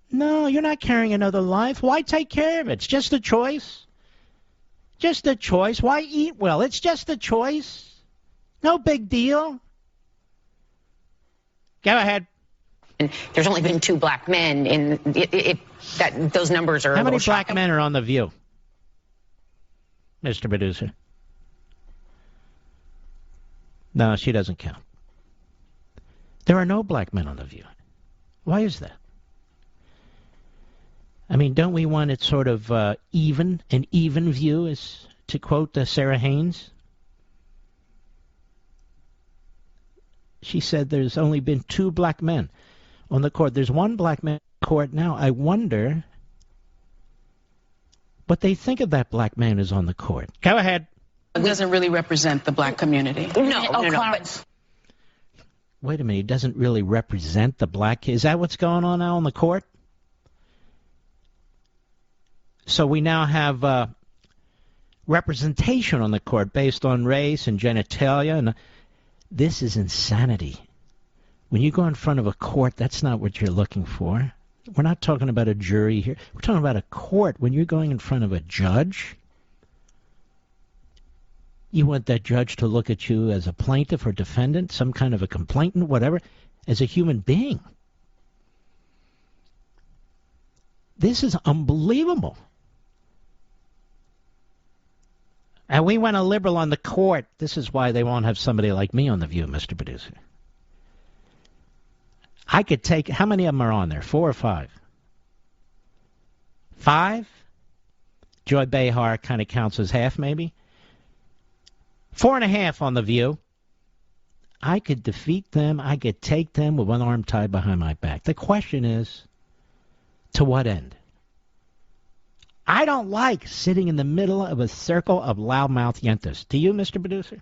No, you're not carrying another life. Why take care of it? It's just a choice. Just a choice. Why eat well? It's just a choice. No big deal. Go ahead. And there's only been 2 black men in those numbers are. How many black men are on The View, Mr. Producer? No, she doesn't count. There are no black men on The View. Why is that? I mean, don't we want it sort of an even view, as to quote Sarah Haynes? She said there's only been 2 black men on the court. There's 1 black man on the court now. I wonder what they think of that black man who's on the court. Go ahead. It doesn't really represent the black community. No. Wait a minute. He doesn't really represent the black. Is that what's going on now on the court? So we now have representation on the court based on race and genitalia. And this is insanity. When you go in front of a court, that's not what you're looking for. We're not talking about a jury here. We're talking about a court. When you're going in front of a judge, you want that judge to look at you as a plaintiff or defendant, some kind of a complainant, whatever, as a human being. This is unbelievable. And we went a liberal on the court. This is why they won't have somebody like me on The View, Mr. Producer. I could take, how many of them are on there? 4 or 5? 5? Joy Behar kind of counts as half, maybe. 4.5 on The View. I could defeat them. I could take them with one arm tied behind my back. The question is, to what end? I don't like sitting in the middle of a circle of loudmouth yentas. Do you, Mr. Producer?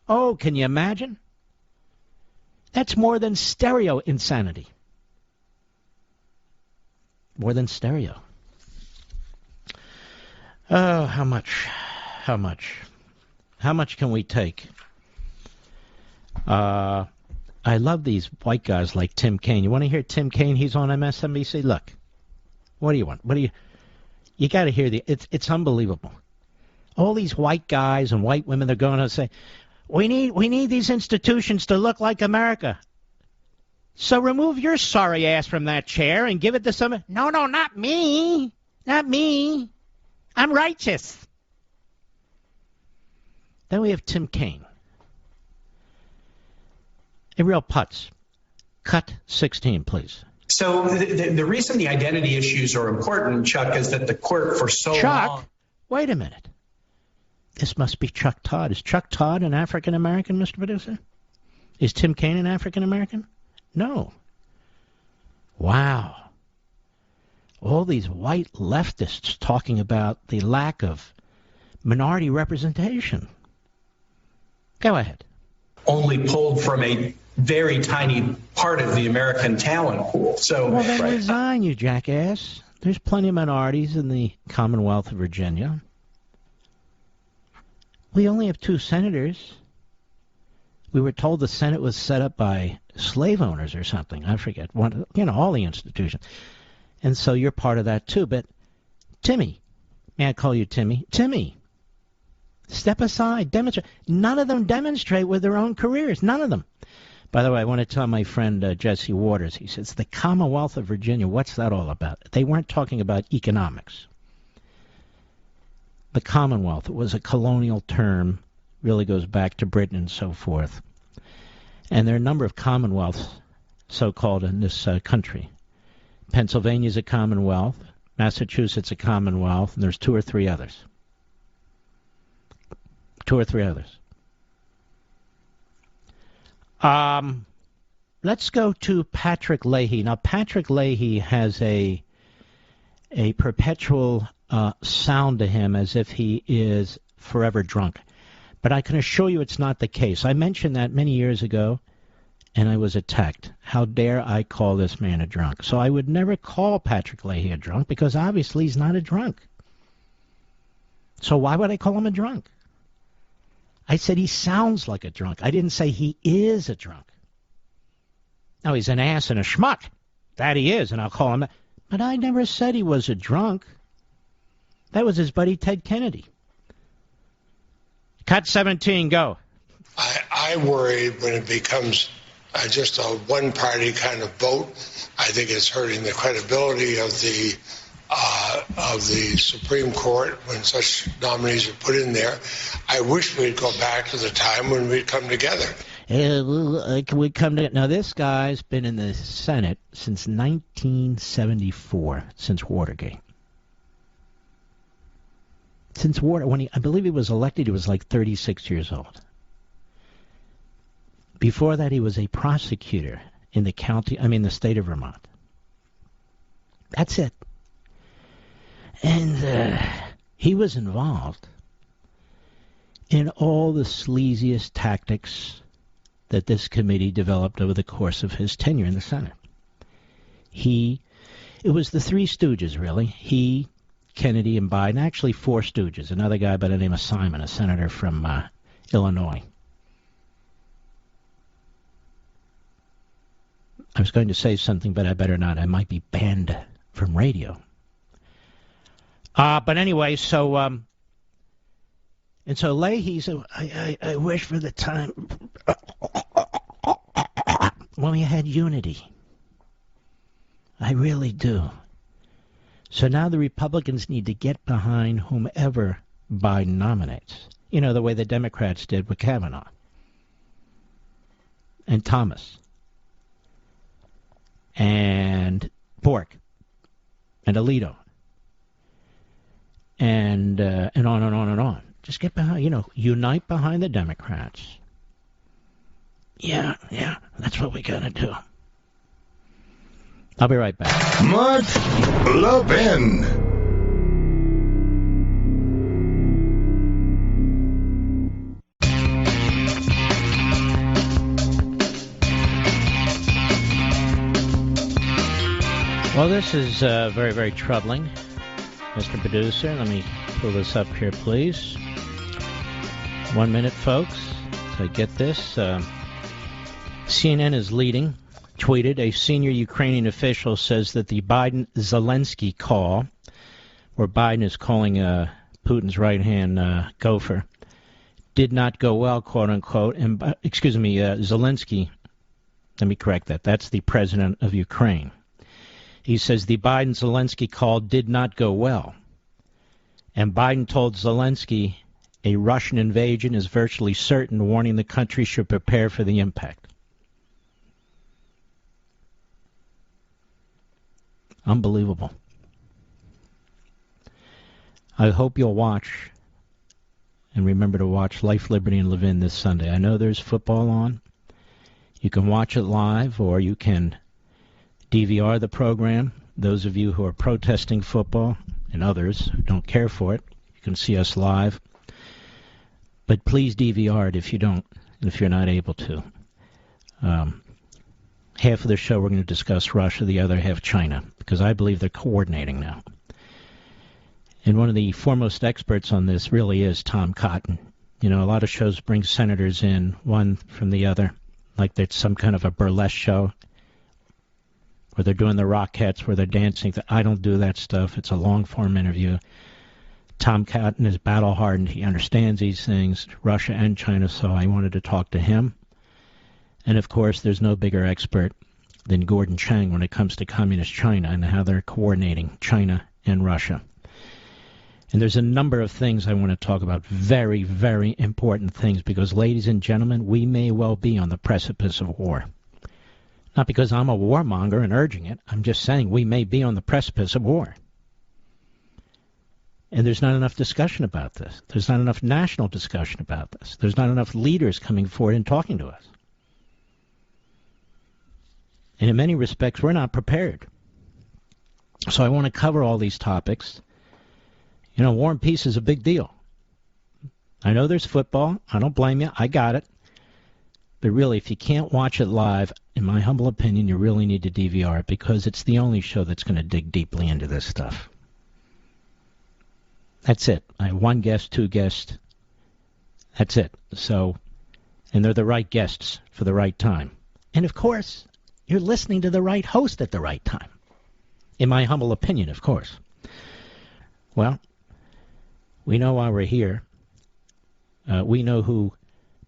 Oh, can you imagine? That's more than stereo insanity. More than stereo. Oh, how much? How much? How much can we take? I love these white guys like Tim Kaine. You want to hear Tim Kaine? He's on MSNBC. Look, what do you want? What do you? You got to hear it's unbelievable. All these white guys and white women, they're going to say, we need these institutions to look like America. So remove your sorry ass from that chair and give it to someone. No, not me. Not me. I'm righteous. Then we have Tim Kaine. A real putz. Cut 16, please. So the reason the identity issues are important, Chuck, is that the court for so long... Chuck? Wait a minute. This must be Chuck Todd. Is Chuck Todd an African-American, Mr. Producer? Is Tim Kaine an African-American? No. Wow. All these white leftists talking about the lack of minority representation. Go ahead. Only pulled from a very tiny part of the American talent pool. So, well, then resign, you jackass. There's plenty of minorities in the Commonwealth of Virginia. We only have 2 senators. We were told the Senate was set up by slave owners or something. I forget. One, all the institutions. And so you're part of that too. But Timmy, may I call you Timmy? Timmy, step aside, demonstrate. None of them demonstrate with their own careers. None of them. By the way, I want to tell my friend Jesse Waters, he says, the Commonwealth of Virginia, what's that all about? They weren't talking about economics. The Commonwealth was a colonial term, really goes back to Britain and so forth. And there are a number of commonwealths, so-called, in this country. Pennsylvania's a commonwealth, Massachusetts a commonwealth, and there's 2 or 3 others. 2 or 3 others. Let's go to Patrick Leahy. Now, Patrick Leahy has a perpetual sound to him as if he is forever drunk. But I can assure you it's not the case. I mentioned that many years ago, and I was attacked. How dare I call this man a drunk? So I would never call Patrick Leahy a drunk, because obviously he's not a drunk. So why would I call him a drunk? I said he sounds like a drunk. I didn't say he is a drunk. Now, he's an ass and a schmuck. That he is, and I'll call him that. But I never said he was a drunk. That was his buddy Ted Kennedy. Cut 17, go. I worry when it becomes just a one-party kind of vote. I think it's hurting the credibility of the Supreme Court when such nominees are put in there. I wish we'd go back to the time when we'd come together. Now, this guy's been in the Senate since 1974, since Watergate. When I believe he was elected, he was like 36 years old. Before that, he was a prosecutor in the state of Vermont. That's it. And he was involved in all the sleaziest tactics that this committee developed over the course of his tenure in the Senate. It was the Three Stooges, really. He, Kennedy and Biden, actually 4 stooges, another guy by the name of Simon, a senator from Illinois. I was going to say something, but I better not. I might be banned from radio. But anyway, so... and so Leahy said, I wish for the time when we had unity. I really do. So now the Republicans need to get behind whomever Biden nominates. You know, the way the Democrats did with Kavanaugh and Thomas and Bork and Alito and on and on and on. Just get behind, unite behind the Democrats. Yeah, that's what we gotta do. I'll be right back. Mark Levin. Well, this is very, very troubling, Mr. Producer. Let me pull this up here, please. 1 minute, folks. So I get this. CNN is leading. Tweeted, a senior Ukrainian official says that the Biden-Zelensky call, where Biden is calling Putin's right-hand gopher, did not go well, quote-unquote. And, Zelensky, let me correct that. That's the president of Ukraine. He says the Biden-Zelensky call did not go well. And Biden told Zelensky a Russian invasion is virtually certain, warning the country should prepare for the impact. Unbelievable. I hope you'll watch, and remember to watch Life, Liberty, and Levin this Sunday. I know there's football on. You can watch it live, or you can DVR the program. Those of you who are protesting football, and others who don't care for it, you can see us live. But please DVR it if you don't, if you're not able to. Half of the show we're going to discuss Russia, the other half China, because I believe they're coordinating now. And one of the foremost experts on this really is Tom Cotton. You know, a lot of shows bring senators in, one from the other, like there's some kind of a burlesque show, where they're doing the Rockettes, where they're dancing. I don't do that stuff. It's a long-form interview. Tom Cotton is battle-hardened. He understands these things, Russia and China, so I wanted to talk to him. And, of course, there's no bigger expert than Gordon Chang when it comes to communist China and how they're coordinating China and Russia. And there's a number of things I want to talk about, very, very important things, because, ladies and gentlemen, we may well be on the precipice of war. Not because I'm a warmonger and urging it. I'm just saying we may be on the precipice of war. And there's not enough discussion about this. There's not enough national discussion about this. There's not enough leaders coming forward and talking to us. And in many respects, we're not prepared. So I want to cover all these topics. You know, war and peace is a big deal. I know there's football. I don't blame you. I got it. But really, if you can't watch it live, in my humble opinion, you really need to DVR it, because it's the only show that's going to dig deeply into this stuff. That's it. I have one guest, two guests. That's it. So, and they're the right guests for the right time. And of course, you're listening to the right host at the right time. In my humble opinion, of course. Well, we know why we're here. We know who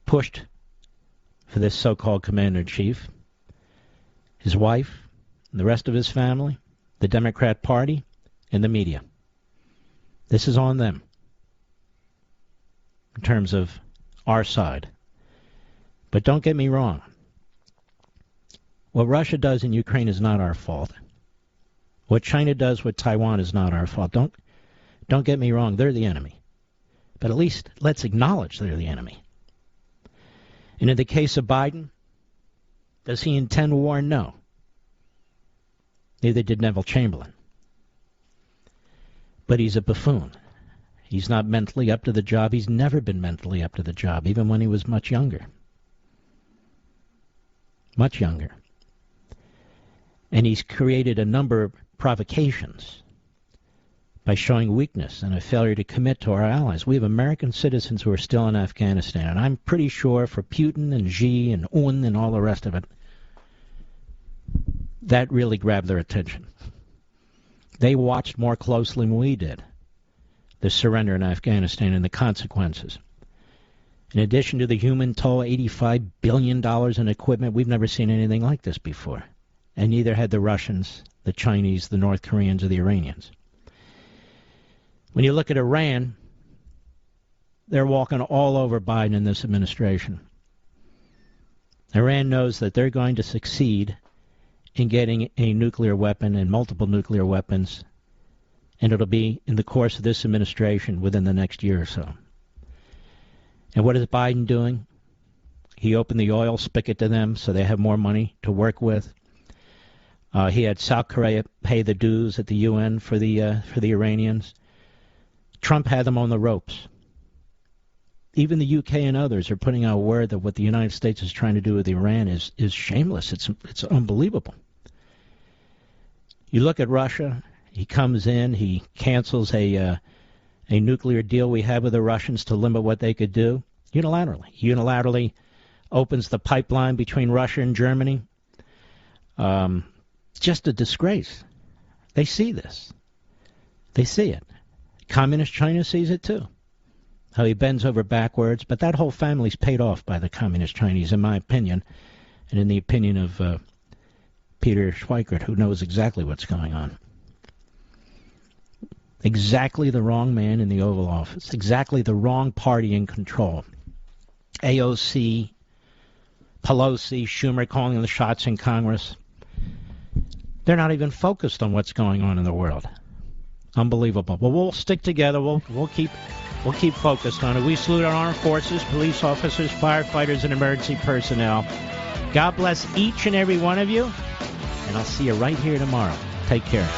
pushed for this so-called commander-in-chief, his wife, and the rest of his family, the Democrat Party, and the media. This is on them in terms of our side. But don't get me wrong. What Russia does in Ukraine is not our fault. What China does with Taiwan is not our fault. Don't get me wrong. They're the enemy. But at least let's acknowledge they're the enemy. And in the case of Biden, does he intend war? No. Neither did Neville Chamberlain. But he's a buffoon. He's not mentally up to the job. He's never been mentally up to the job, even when he was much younger. Much younger. And he's created a number of provocations by showing weakness and a failure to commit to our allies. We have American citizens who are still in Afghanistan, and I'm pretty sure for Putin and Xi and Un and all the rest of it, that really grabbed their attention. They watched more closely than we did the surrender in Afghanistan and the consequences. In addition to the human toll, $85 billion in equipment, we've never seen anything like this before. And neither had the Russians, the Chinese, the North Koreans, or the Iranians. When you look at Iran, they're walking all over Biden and this administration. Iran knows that they're going to succeed in getting a nuclear weapon and multiple nuclear weapons, and it'll be in the course of this administration within the next year or so. And what is Biden doing? He opened the oil spigot to them so they have more money to work with. He had South Korea pay the dues at the UN for the Iranians. Trump had them on the ropes. Even the UK and others are putting out word that what the United States is trying to do with Iran is shameless. It's unbelievable. You look at Russia. He comes in. He cancels a nuclear deal we had with the Russians to limit what they could do unilaterally. Unilaterally opens the pipeline between Russia and Germany. Just a disgrace. They see this. They see it. Communist China sees it too. How he bends over backwards, but that whole family's paid off by the Communist Chinese, in my opinion, and in the opinion of Peter Schweikert, who knows exactly what's going on. Exactly the wrong man in the Oval Office. Exactly the wrong party in control. AOC, Pelosi, Schumer calling the shots in Congress. They're not even focused on what's going on in the world. Unbelievable. Well, we'll stick together. We'll keep focused on it. We salute our armed forces, police officers, firefighters, and emergency personnel. God bless each and every one of you, and I'll see you right here tomorrow. Take care.